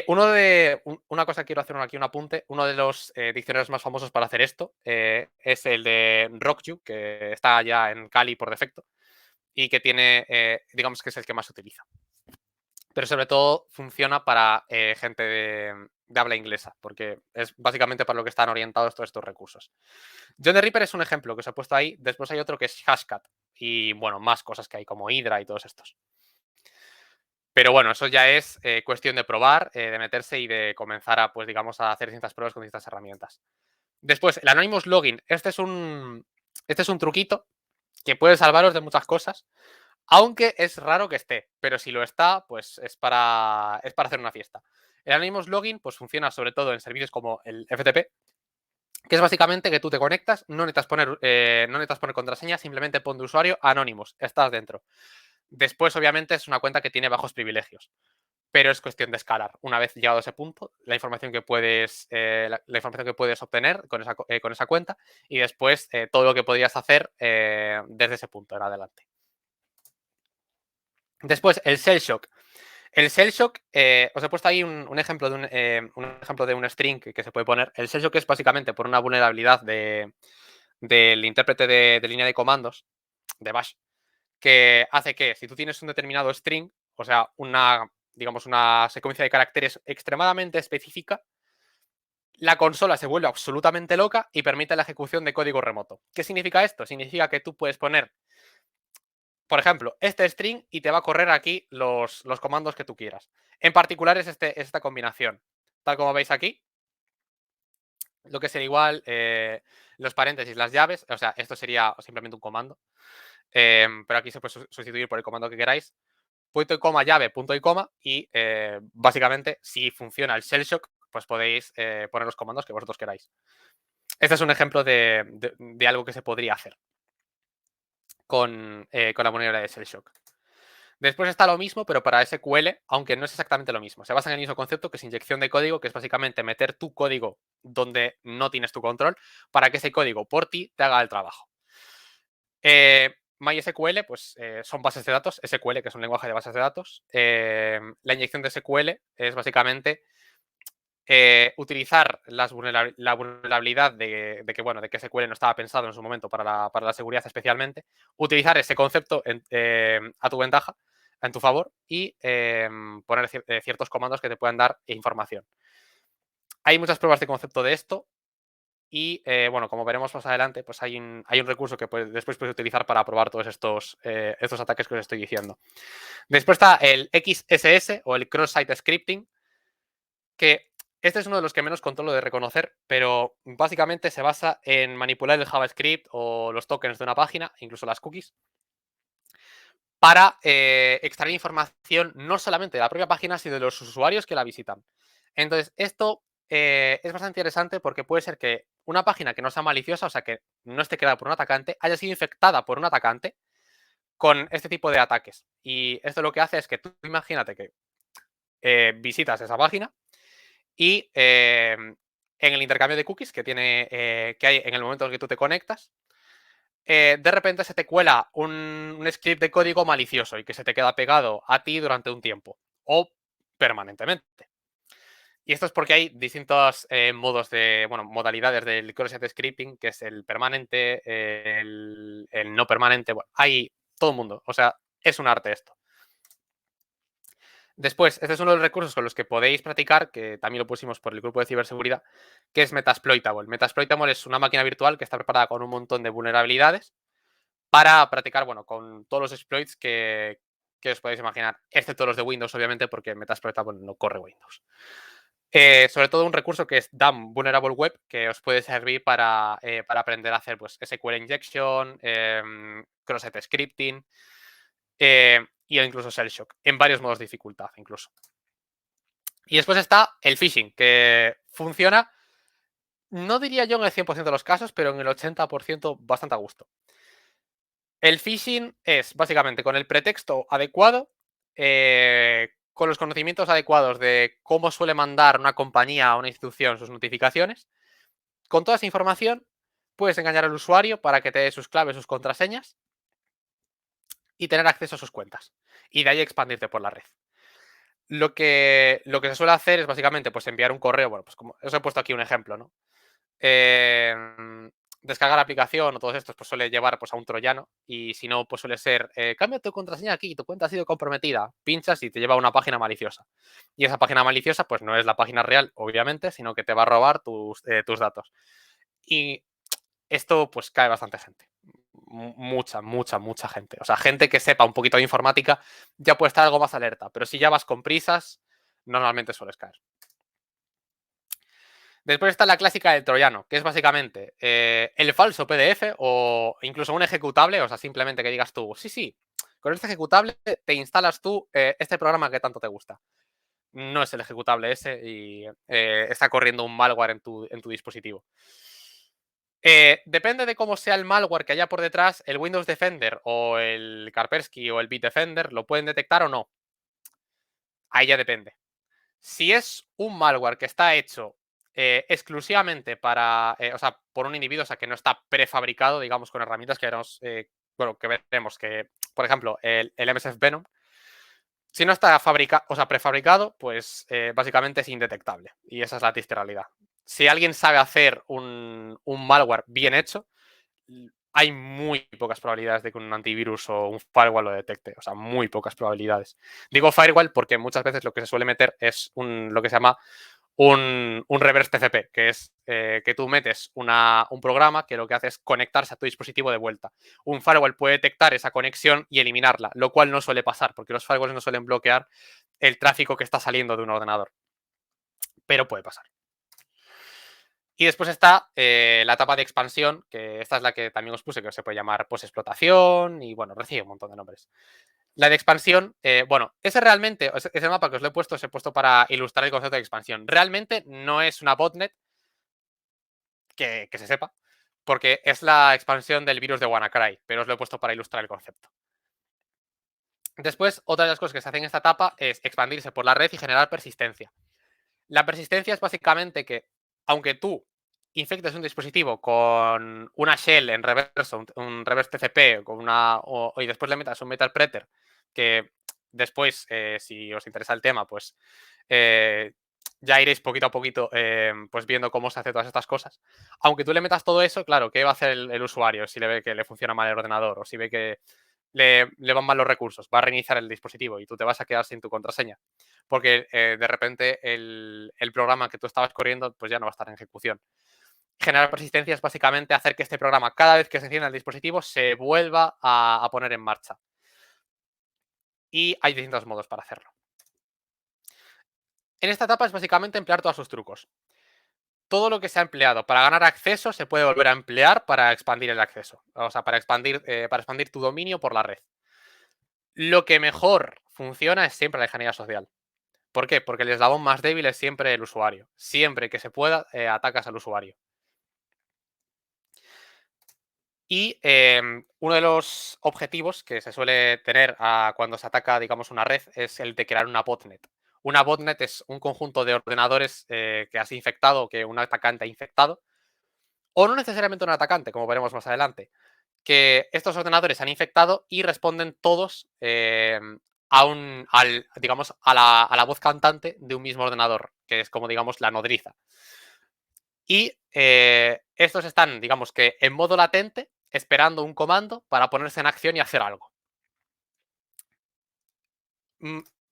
Una cosa que quiero hacer aquí un apunte. Uno de los diccionarios más famosos para hacer esto es el de RockYou, que está ya en Kali por defecto y que tiene, digamos que es el que más se utiliza. Pero sobre todo funciona para gente de habla inglesa, porque es básicamente para lo que están orientados todos estos recursos. John the Ripper es un ejemplo que os he puesto ahí. Después hay otro que es Hashcat y, bueno, más cosas que hay como Hydra y todos estos. Pero bueno, eso ya es cuestión de probar, de meterse y de comenzar a, pues digamos, a hacer ciertas pruebas con ciertas herramientas. Después, el Anonymous Login. Este es un truquito que puede salvaros de muchas cosas, aunque es raro que esté, pero si lo está, pues es para hacer una fiesta. El Anonymous Login pues funciona sobre todo en servicios como el FTP, que es básicamente que tú te conectas, no necesitas poner contraseña, simplemente pon de usuario Anonymous, estás dentro. Después, obviamente, es una cuenta que tiene bajos privilegios, pero es cuestión de escalar. Una vez llegado a ese punto, la información que puedes obtener con esa cuenta y después todo lo que podrías hacer desde ese punto en adelante. Después, el Shell Shock. El Shell Shock, os he puesto ahí un ejemplo de un string que se puede poner. El Shell Shock es básicamente por una vulnerabilidad del intérprete de línea de comandos, de Bash, que hace que si tú tienes un determinado string, o sea, digamos, una secuencia de caracteres extremadamente específica, la consola se vuelve absolutamente loca y permite la ejecución de código remoto. ¿Qué significa esto? Significa que tú puedes poner, por ejemplo, este string y te va a correr aquí los comandos que tú quieras. En particular es esta combinación. Tal como veis aquí, lo que sería igual, los paréntesis, las llaves, o sea, esto sería simplemente un comando, pero aquí se puede sustituir por el comando que queráis. Punto y coma, llave, punto y coma, y básicamente, si funciona el shell shock, pues podéis poner los comandos que vosotros queráis. Este es un ejemplo de algo que se podría hacer con la vulnerabilidad de shell shock. Después está lo mismo, pero para SQL, aunque no es exactamente lo mismo. Se basa en el mismo concepto, que es inyección de código, que es básicamente meter tu código donde no tienes tu control para que ese código por ti te haga el trabajo. MySQL, pues son bases de datos, SQL, que es un lenguaje de bases de datos. La inyección de SQL es básicamente utilizar la vulnerabilidad de que SQL no estaba pensado en su momento para la seguridad especialmente, utilizar ese concepto a tu ventaja, en tu favor, y poner ciertos comandos que te puedan dar información. Hay muchas pruebas de concepto de esto. Y bueno, como veremos más adelante, pues hay un recurso que después puedes utilizar para probar todos estos ataques que os estoy diciendo. Después está el XSS o el Cross-Site Scripting, que este es uno de los que menos controlo de reconocer, pero básicamente se basa en manipular el JavaScript o los tokens de una página, incluso las cookies, para extraer información no solamente de la propia página, sino de los usuarios que la visitan. Entonces, esto es bastante interesante porque puede ser que una página que no sea maliciosa, o sea, que no esté creada por un atacante, haya sido infectada por un atacante con este tipo de ataques. Y esto lo que hace es que tú imagínate que visitas esa página y en el intercambio de cookies que hay en el momento en que tú te conectas, de repente se te cuela un script de código malicioso y que se te queda pegado a ti durante un tiempo o permanentemente. Y esto es porque hay distintos modos modalidades del cross-site scripting, que es el permanente, el no permanente. Bueno, hay todo el mundo. O sea, es un arte esto. Después, este es uno de los recursos con los que podéis practicar, que también lo pusimos por el grupo de ciberseguridad, que es Metasploitable. Metasploitable es una máquina virtual que está preparada con un montón de vulnerabilidades para practicar, bueno, con todos los exploits que os podéis imaginar, excepto los de Windows, obviamente, porque Metasploitable no corre Windows. Sobre todo un recurso que es DAM Vulnerable Web, que os puede servir para aprender a hacer pues, SQL injection, cross-site scripting y incluso shell shock, en varios modos de dificultad incluso. Y después está el phishing, que funciona, no diría yo en el 100% de los casos, pero en el 80% bastante a gusto. El phishing es básicamente con el pretexto adecuado, con los conocimientos adecuados de cómo suele mandar una compañía o una institución sus notificaciones. Con toda esa información puedes engañar al usuario para que te dé sus claves, sus contraseñas y tener acceso a sus cuentas. Y de ahí expandirte por la red. Lo que se suele hacer es básicamente pues, enviar un correo. Bueno, pues como os he puesto aquí un ejemplo, ¿no? Descargar la aplicación o todos estos pues suele llevar pues, a un troyano y si no, pues suele ser cambia tu contraseña aquí, tu cuenta ha sido comprometida, pinchas y te lleva a una página maliciosa. Y esa página maliciosa pues no es la página real, obviamente, sino que te va a robar tus datos. Y esto pues cae bastante gente. Mucha gente. O sea, gente que sepa un poquito de informática ya puede estar algo más alerta, pero si ya vas con prisas, normalmente sueles caer. Después está la clásica del troyano, que es básicamente el falso PDF o incluso un ejecutable, o sea, simplemente que digas tú, sí, con este ejecutable te instalas tú este programa que tanto te gusta. No es el ejecutable ese y está corriendo un malware en tu dispositivo. Depende de cómo sea el malware que haya por detrás, el Windows Defender o el Kaspersky o el Bitdefender lo pueden detectar o no. Ahí ya depende. Si es un malware que está hecho exclusivamente para, o sea, por un individuo, o sea, que no está prefabricado, digamos, con herramientas que veremos, que veremos que, por ejemplo, el MSF Venom, si no está o sea, prefabricado, pues básicamente es indetectable. Y esa es la triste realidad. Si alguien sabe hacer un malware bien hecho, hay muy pocas probabilidades de que un antivirus o un firewall lo detecte. O sea, muy pocas probabilidades. Digo firewall porque muchas veces lo que se suele meter es lo que se llama un reverse TCP, que es que tú metes un programa que lo que hace es conectarse a tu dispositivo de vuelta. Un firewall puede detectar esa conexión y eliminarla, lo cual no suele pasar, porque los firewalls no suelen bloquear el tráfico que está saliendo de un ordenador. Pero puede pasar. Y después está la etapa de expansión, que esta es la que también os puse, que se puede llamar post-explotación y bueno, recibe un montón de nombres. La de expansión, bueno, ese mapa que os lo he puesto para ilustrar el concepto de expansión. Realmente no es una botnet, que se sepa, porque es la expansión del virus de WannaCry, pero os lo he puesto para ilustrar el concepto. Después, otra de las cosas que se hace en esta etapa es expandirse por la red y generar persistencia. La persistencia es básicamente que, aunque tú infectes un dispositivo con una shell en reverso, un reverse TCP, y después le metas un metalpreter, que después, si os interesa el tema, pues ya iréis poquito a poquito pues viendo cómo se hace todas estas cosas. Aunque tú le metas todo eso, claro, ¿qué va a hacer el usuario si le ve que le funciona mal el ordenador o si ve que le van mal los recursos? Va a reiniciar el dispositivo y tú te vas a quedar sin tu contraseña. Porque de repente el programa que tú estabas corriendo pues ya no va a estar en ejecución. Generar persistencia es básicamente hacer que este programa, cada vez que se encienda el dispositivo, se vuelva a poner en marcha. Y hay distintos modos para hacerlo. En esta etapa es básicamente emplear todos sus trucos. Todo lo que se ha empleado para ganar acceso se puede volver a emplear para expandir el acceso. O sea, para expandir tu dominio por la red. Lo que mejor funciona es siempre la ingeniería social. ¿Por qué? Porque el eslabón más débil es siempre el usuario. Siempre que se pueda, atacas al usuario. Y uno de los objetivos que se suele tener cuando se ataca, digamos, una red es el de crear una botnet. Una botnet es un conjunto de ordenadores que has infectado, que un atacante ha infectado, o no necesariamente un atacante, como veremos más adelante, que estos ordenadores han infectado y responden todos digamos, a la voz cantante de un mismo ordenador, que es como, digamos, la nodriza. Y estos están, digamos que, en modo latente, esperando un comando para ponerse en acción y hacer algo.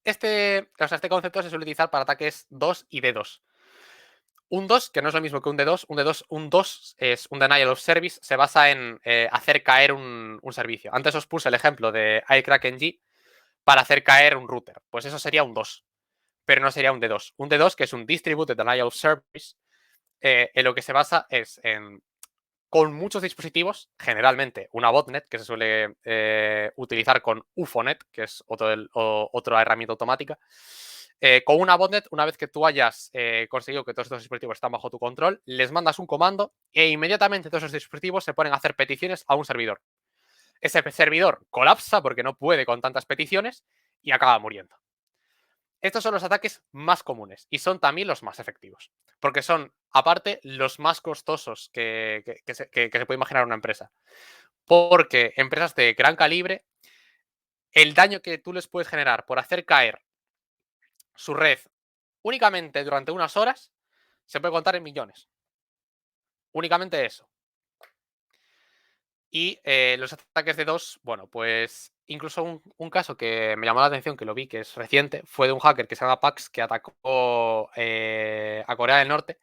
Este concepto se suele utilizar para ataques 2 y D2. Un 2, que no es lo mismo que un D2, un 2 es un denial of service, se basa en hacer caer un servicio. Antes os puse el ejemplo de iCrackNG para hacer caer un router. Pues eso sería un 2, pero no sería un D2. Un D2, que es un distributed denial of service, en lo que se basa es en, con muchos dispositivos, generalmente una botnet, que se suele utilizar con Ufonet, que es otra herramienta automática. Con una botnet, una vez que tú hayas conseguido que todos estos dispositivos están bajo tu control, les mandas un comando e inmediatamente todos esos dispositivos se ponen a hacer peticiones a un servidor. Ese servidor colapsa porque no puede con tantas peticiones y acaba muriendo. Estos son los ataques más comunes y son también los más efectivos, porque son, aparte, los más costosos que se puede imaginar una empresa. Porque empresas de gran calibre, el daño que tú les puedes generar por hacer caer su red únicamente durante unas horas se puede contar en millones. Únicamente eso. Y los ataques de dos, bueno, pues incluso un caso que me llamó la atención, que lo vi, que es reciente, fue de un hacker que se llama Pax, que atacó a Corea del Norte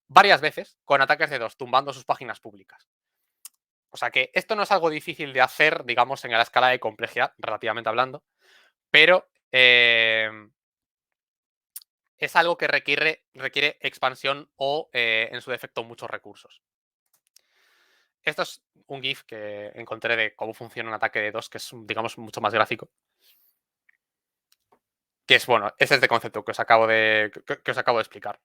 varias veces con ataques de dos, tumbando sus páginas públicas. O sea que esto no es algo difícil de hacer, digamos, en la escala de complejidad, relativamente hablando, pero es algo que requiere expansión o, en su defecto, muchos recursos. Esto es un GIF que encontré de cómo funciona un ataque de dos, que es, digamos, mucho más gráfico. Que es, bueno, ese es el concepto que os acabo de explicar.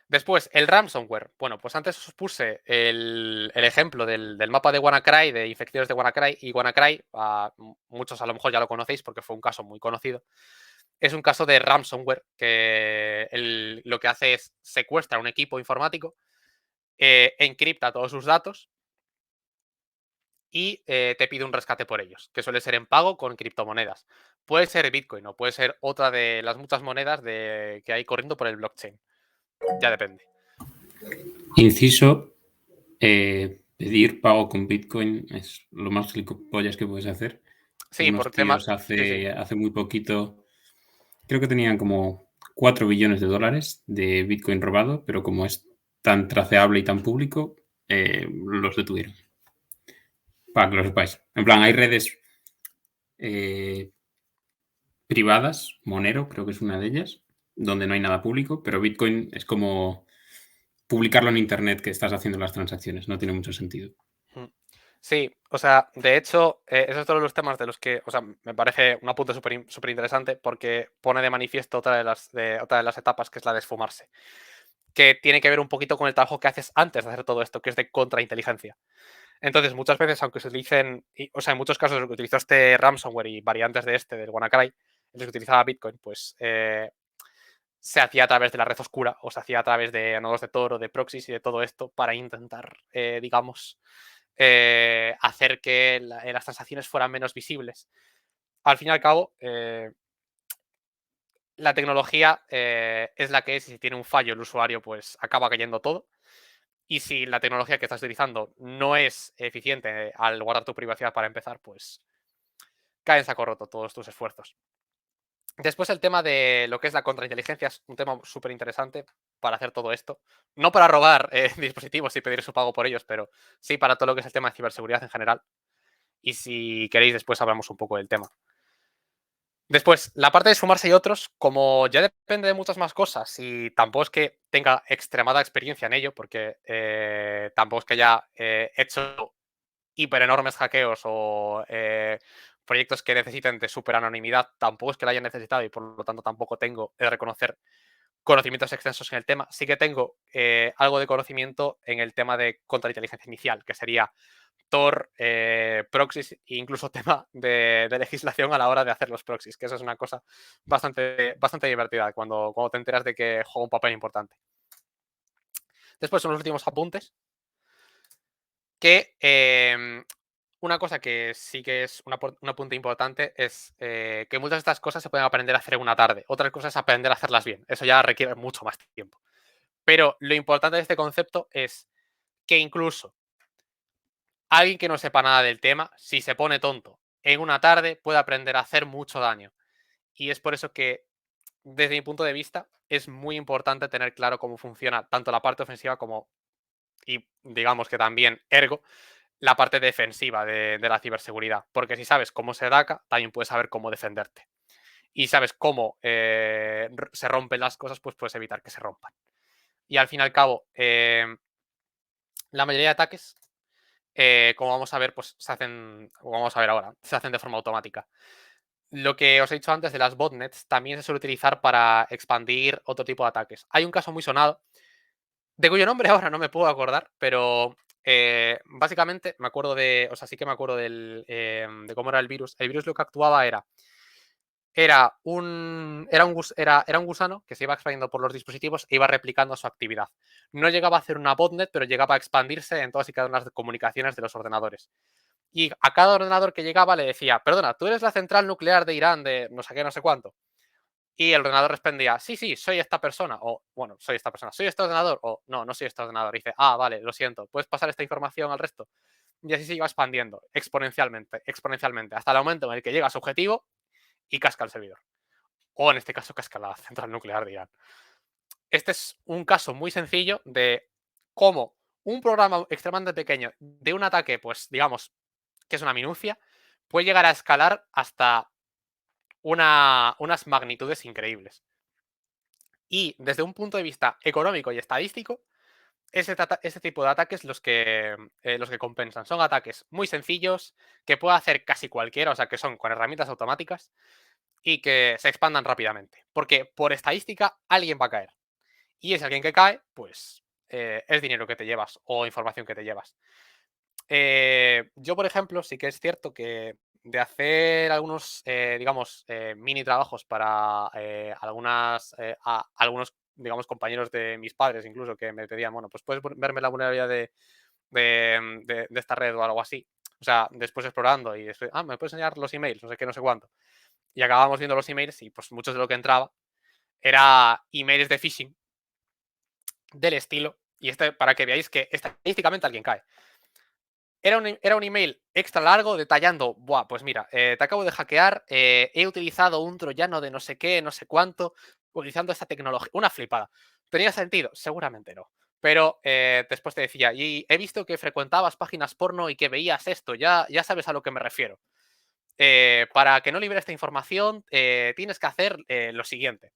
Después, el ransomware. Bueno, pues antes os puse el ejemplo del mapa de WannaCry, de infecciones de WannaCry. Y WannaCry, muchos a lo mejor ya lo conocéis porque fue un caso muy conocido. Es un caso de ransomware que lo que hace es secuestra un equipo informático, encripta todos sus datos y te pide un rescate por ellos, que suele ser en pago con criptomonedas. Puede ser Bitcoin o puede ser otra de las muchas monedas que hay corriendo por el blockchain. Ya depende. Inciso, pedir pago con Bitcoin es lo más gilipollas que puedes hacer. Sí, Unos por tema. tíos Sí, sí. hace muy poquito, creo que tenían como 4 billones de dólares de Bitcoin robado, pero como es tan traceable y tan público, los detuvieron. Para que lo sepáis. En plan, hay redes privadas, Monero creo que es una de ellas, donde no hay nada público, pero Bitcoin es como publicarlo en Internet que estás haciendo las transacciones, no tiene mucho sentido. Sí, o sea, de hecho, esos son todos los temas de los que, o sea, me parece un apunte súper interesante porque pone de manifiesto otra de las etapas, que es la de esfumarse, que tiene que ver un poquito con el trabajo que haces antes de hacer todo esto, que es de contrainteligencia. Entonces, muchas veces, aunque se utilicen, o sea, en muchos casos, lo que utilizó este ransomware y variantes de del WannaCry, en los que utilizaba Bitcoin, pues se hacía a través de la red oscura o se hacía a través de nodos de Tor o de proxies y de todo esto para intentar, digamos, hacer que las transacciones fueran menos visibles. Al fin y al cabo, la tecnología es la que es y si tiene un fallo el usuario, pues acaba cayendo todo. Y si la tecnología que estás utilizando no es eficiente al guardar tu privacidad para empezar, pues cae en saco roto todos tus esfuerzos. Después el tema de lo que es la contrainteligencia es un tema súper interesante para hacer todo esto. No para robar dispositivos y pedir su pago por ellos, pero sí para todo lo que es el tema de ciberseguridad en general. Y si queréis, después hablamos un poco del tema. Después, la parte de sumarse y otros, como ya depende de muchas más cosas y tampoco es que tenga extremada experiencia en ello, porque tampoco es que haya hecho hiper enormes hackeos o proyectos que necesiten de super anonimidad, tampoco es que la haya necesitado y por lo tanto tampoco tengo de reconocer conocimientos extensos en el tema. Sí que tengo algo de conocimiento en el tema de contrainteligencia inicial, que sería Tor, proxies e incluso tema de legislación a la hora de hacer los proxies, que eso es una cosa bastante divertida cuando te enteras de que juega un papel importante. Después son los últimos apuntes, que una cosa que sí que es un apunte importante es que muchas de estas cosas se pueden aprender a hacer en una tarde. Otra cosa es aprender a hacerlas bien. Eso ya requiere mucho más tiempo. Pero lo importante de este concepto es que incluso alguien que no sepa nada del tema, si se pone tonto en una tarde puede aprender a hacer mucho daño. Y es por eso que, desde mi punto de vista, es muy importante tener claro cómo funciona tanto la parte ofensiva como, y digamos que también, ergo, la parte defensiva de la ciberseguridad. Porque si sabes cómo se ataca, también puedes saber cómo defenderte. Y sabes cómo se rompen las cosas, pues puedes evitar que se rompan. Y al fin y al cabo, la mayoría de ataques, como vamos a ver, pues se hacen, como vamos a ver ahora, se hacen de forma automática. Lo que os he dicho antes de las botnets también se suele utilizar para expandir otro tipo de ataques. Hay un caso muy sonado, de cuyo nombre ahora no me puedo acordar, pero básicamente me acuerdo de, o sea, sí que me acuerdo de cómo era el virus. El virus lo que actuaba era un gusano que se iba expandiendo por los dispositivos e iba replicando su actividad. No llegaba a hacer una botnet, pero llegaba a expandirse en todas y cada una de las comunicaciones de los ordenadores. Y a cada ordenador que llegaba le decía, perdona, tú eres la central nuclear de Irán de no sé qué, no sé cuánto. Y el ordenador respondía, sí, sí, soy esta persona. O, bueno, soy esta persona. ¿Soy este ordenador? O, no, no soy este ordenador. Y dice, ah, vale, lo siento. ¿Puedes pasar esta información al resto? Y así se iba expandiendo exponencialmente, exponencialmente, hasta el momento en el que llega a su objetivo y casca el servidor. O en este caso, casca la central nuclear de Irán. Este es un caso muy sencillo de cómo un programa extremadamente pequeño de un ataque, pues digamos, que es una minucia, puede llegar a escalar hasta unas magnitudes increíbles. Y desde un punto de vista económico y estadístico, este tipo de ataques los que compensan. Son ataques muy sencillos, que puede hacer casi cualquiera, o sea, que son con herramientas automáticas y que se expandan rápidamente. Porque por estadística alguien va a caer. Y ese alguien que cae, pues es dinero que te llevas o información que te llevas. Yo, por ejemplo, sí que es cierto que de hacer algunos, digamos, mini trabajos para algunos, digamos, compañeros de mis padres, incluso, que me pedían, bueno, pues puedes verme la vulnerabilidad de esta red o algo así. O sea, después explorando y después, me puedes enseñar los emails, no sé qué, no sé cuánto. Y acabábamos viendo los emails y pues muchos de lo que entraba era emails de phishing del estilo. Y para que veáis que estadísticamente alguien cae. Era un email extra largo detallando, buah, pues mira, te acabo de hackear, he utilizado un troyano de no sé qué, no sé cuánto, utilizando esta tecnología. Una flipada. ¿Tenía sentido? Seguramente no. Pero después te decía, y he visto que frecuentabas páginas porno y que veías esto, ya sabes a lo que me refiero. Para que no libere esta información, tienes que hacer lo siguiente.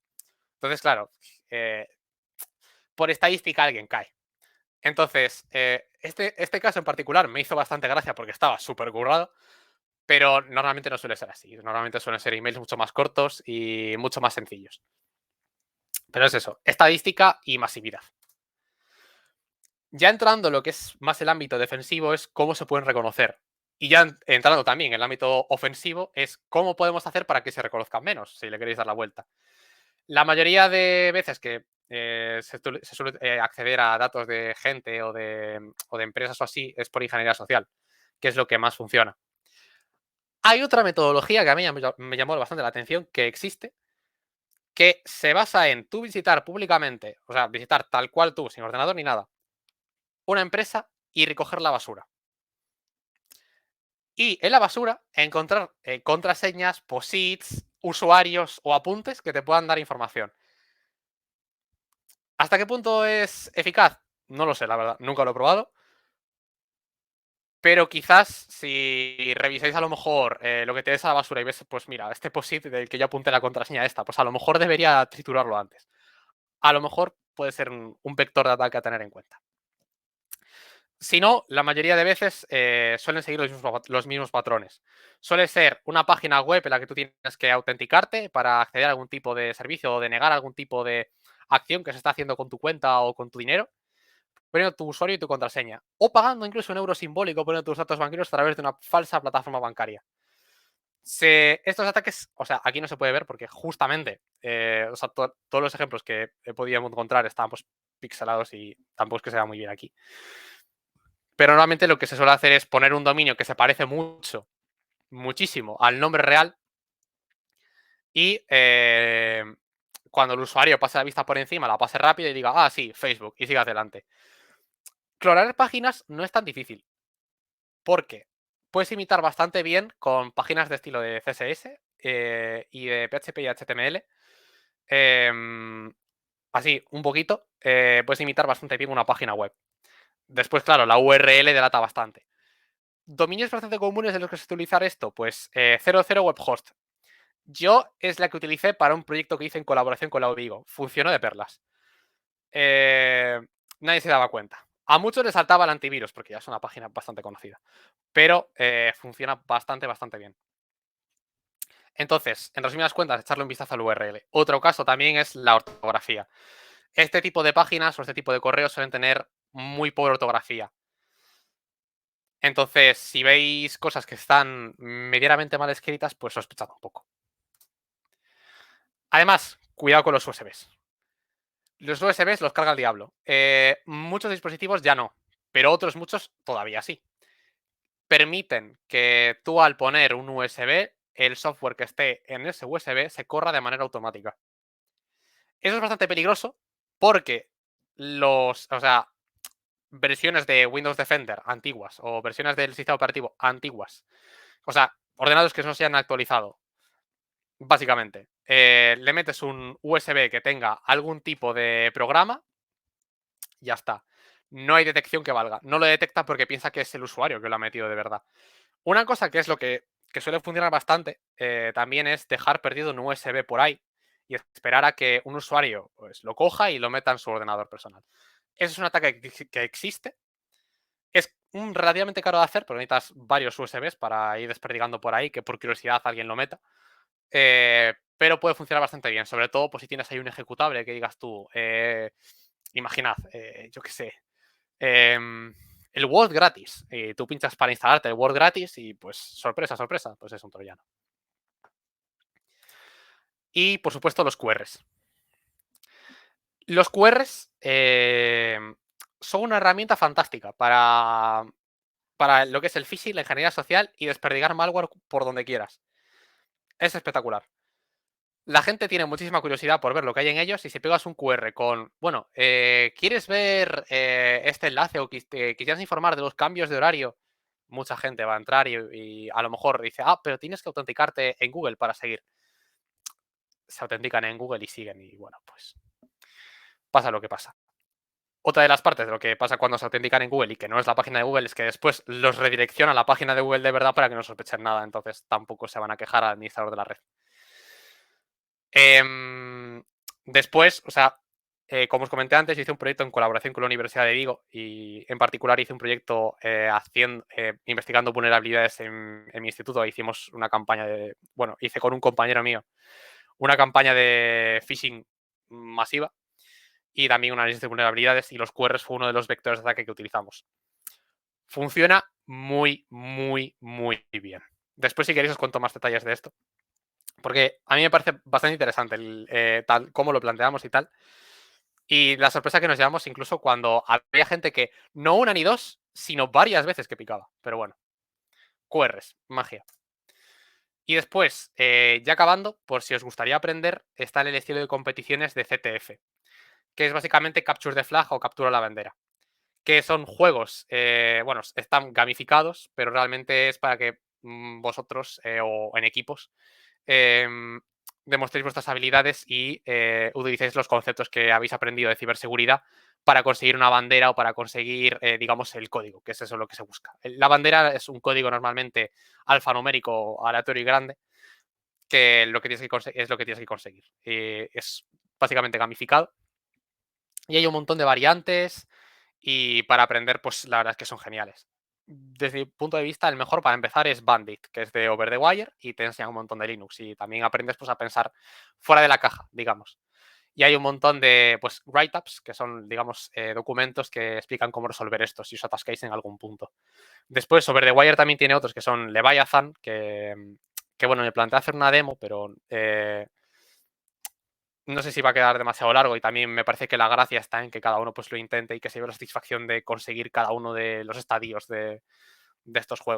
Entonces, claro, por estadística alguien cae. Entonces, este caso en particular me hizo bastante gracia porque estaba súper currado, pero normalmente no suele ser así. Normalmente suelen ser emails mucho más cortos y mucho más sencillos. Pero es eso, estadística y masividad. Ya entrando en lo que es más el ámbito defensivo es cómo se pueden reconocer. Y ya entrando también en el ámbito ofensivo es cómo podemos hacer para que se reconozcan menos, si le queréis dar la vuelta. La mayoría de veces que se suele acceder a datos de gente o de empresas o así es por ingeniería social, que es lo que más funciona. Hay otra metodología que a mí me llamó bastante la atención, que existe, que se basa en tú visitar públicamente, o sea, visitar tal cual tú, sin ordenador ni nada, una empresa y recoger la basura. Y en la basura encontrar contraseñas, posits, usuarios o apuntes que te puedan dar información. ¿Hasta qué punto es eficaz? No lo sé, la verdad. Nunca lo he probado. Pero quizás si revisáis a lo mejor lo que te des a la basura y ves, pues mira, este POSIT del que yo apunté la contraseña esta, pues a lo mejor debería triturarlo antes. A lo mejor puede ser un vector de ataque a tener en cuenta. Si no, la mayoría de veces suelen seguir los mismos patrones. Suele ser una página web en la que tú tienes que autenticarte para acceder a algún tipo de servicio o denegar algún tipo de acción que se está haciendo con tu cuenta o con tu dinero, poniendo tu usuario y tu contraseña. O pagando incluso un euro simbólico poniendo tus datos banqueros a través de una falsa plataforma bancaria. Estos ataques, o sea, aquí no se puede ver porque justamente, o sea, todos los ejemplos que he podido encontrar estaban pues pixelados y tampoco es que se vea muy bien aquí. Pero normalmente lo que se suele hacer es poner un dominio que se parece mucho, muchísimo al nombre real y cuando el usuario pase la vista por encima, la pase rápido y diga, ah, sí, Facebook, y siga adelante. Clonar páginas no es tan difícil. ¿Por qué? puedes imitar bastante bien con páginas de estilo de CSS y de PHP y HTML. Así, un poquito, puedes imitar bastante bien una página web. Después, claro, la URL delata bastante. Dominios bastante comunes de los que se utilizar esto, pues 00 Webhost. Yo es la que utilicé para un proyecto que hice en colaboración con la Odigo. Funcionó de perlas. Nadie se daba cuenta. A muchos les saltaba el antivirus, porque ya es una página bastante conocida. Pero funciona bastante bien. Entonces, en resumidas cuentas, echarle un vistazo al URL. Otro caso también es la ortografía. Este tipo de páginas o este tipo de correos suelen tener muy pobre ortografía. Entonces, si veis cosas que están medianamente mal escritas, pues sospechad un poco. Además, cuidado con los USBs. Los USBs los carga el diablo. Muchos dispositivos ya no, pero otros muchos todavía sí. Permiten que tú al poner un USB, el software que esté en ese USB se corra de manera automática. Eso es bastante peligroso porque versiones de Windows Defender antiguas o versiones del sistema operativo antiguas, o sea, ordenadores que no se han actualizado, básicamente, le metes un USB que tenga algún tipo de programa, ya está. No hay detección que valga. No lo detecta porque piensa que es el usuario que lo ha metido de verdad. Una cosa que es lo que suele funcionar bastante también es dejar perdido un USB por ahí y esperar a que un usuario pues, lo coja y lo meta en su ordenador personal. Eso es un ataque que existe. Es relativamente caro de hacer porque necesitas varios USBs para ir desperdigando por ahí, que por curiosidad alguien lo meta. Pero puede funcionar bastante bien, sobre todo pues, si tienes ahí un ejecutable que digas tú, imaginad, yo qué sé, el Word gratis. Y tú pinchas para instalarte el Word gratis y pues sorpresa, pues es un troyano. Y por supuesto los QRs. Los QRs son una herramienta fantástica para lo que es el phishing, la ingeniería social y desperdigar malware por donde quieras. Es espectacular. La gente tiene muchísima curiosidad por ver lo que hay en ellos y si pegas un QR con, bueno, ¿quieres ver este enlace o quisieras informar de los cambios de horario? Mucha gente va a entrar y a lo mejor dice, pero tienes que autenticarte en Google para seguir. Se autentican en Google y siguen y bueno, pues pasa lo que pasa. Otra de las partes de lo que pasa cuando se autentican en Google y que no es la página de Google es que después los redirecciona a la página de Google de verdad para que no sospechen nada. Entonces tampoco se van a quejar al administrador de la red. Después, como os comenté antes, hice un proyecto en colaboración con la Universidad de Vigo y en particular hice un proyecto investigando vulnerabilidades en mi instituto. Hicimos una campaña hice con un compañero mío una campaña de phishing masiva y también un análisis de vulnerabilidades y los QRs fue uno de los vectores de ataque que utilizamos. Funciona muy bien. Después, si queréis, os cuento más detalles de esto. Porque a mí me parece bastante interesante tal cómo lo planteamos y tal. Y la sorpresa que nos llevamos incluso cuando había gente que no una ni dos, sino varias veces que picaba. Pero bueno, QRs, magia. Y después, ya acabando, por si os gustaría aprender, está el estilo de competiciones de CTF, que es básicamente Capture the Flag o Captura la Bandera. Que son juegos, están gamificados, pero realmente es para que vosotros o en equipos demostréis vuestras habilidades y utilicéis los conceptos que habéis aprendido de ciberseguridad para conseguir una bandera o para conseguir, digamos, el código, que es eso lo que se busca. La bandera es un código normalmente alfanumérico, aleatorio y grande, que es lo que tienes que conseguir. Es básicamente gamificado y hay un montón de variantes y para aprender, pues la verdad es que son geniales. Desde mi punto de vista, el mejor para empezar es Bandit, que es de Over the Wire y te enseña un montón de Linux y también aprendes pues, a pensar fuera de la caja, digamos. Y hay un montón de pues, write-ups, que son, digamos, documentos que explican cómo resolver esto si os atascáis en algún punto. Después, Over the Wire también tiene otros que son Leviathan, que bueno, me planteé hacer una demo, pero no sé si va a quedar demasiado largo y también me parece que la gracia está en que cada uno pues lo intente y que se lleve la satisfacción de conseguir cada uno de los estadios de estos juegos.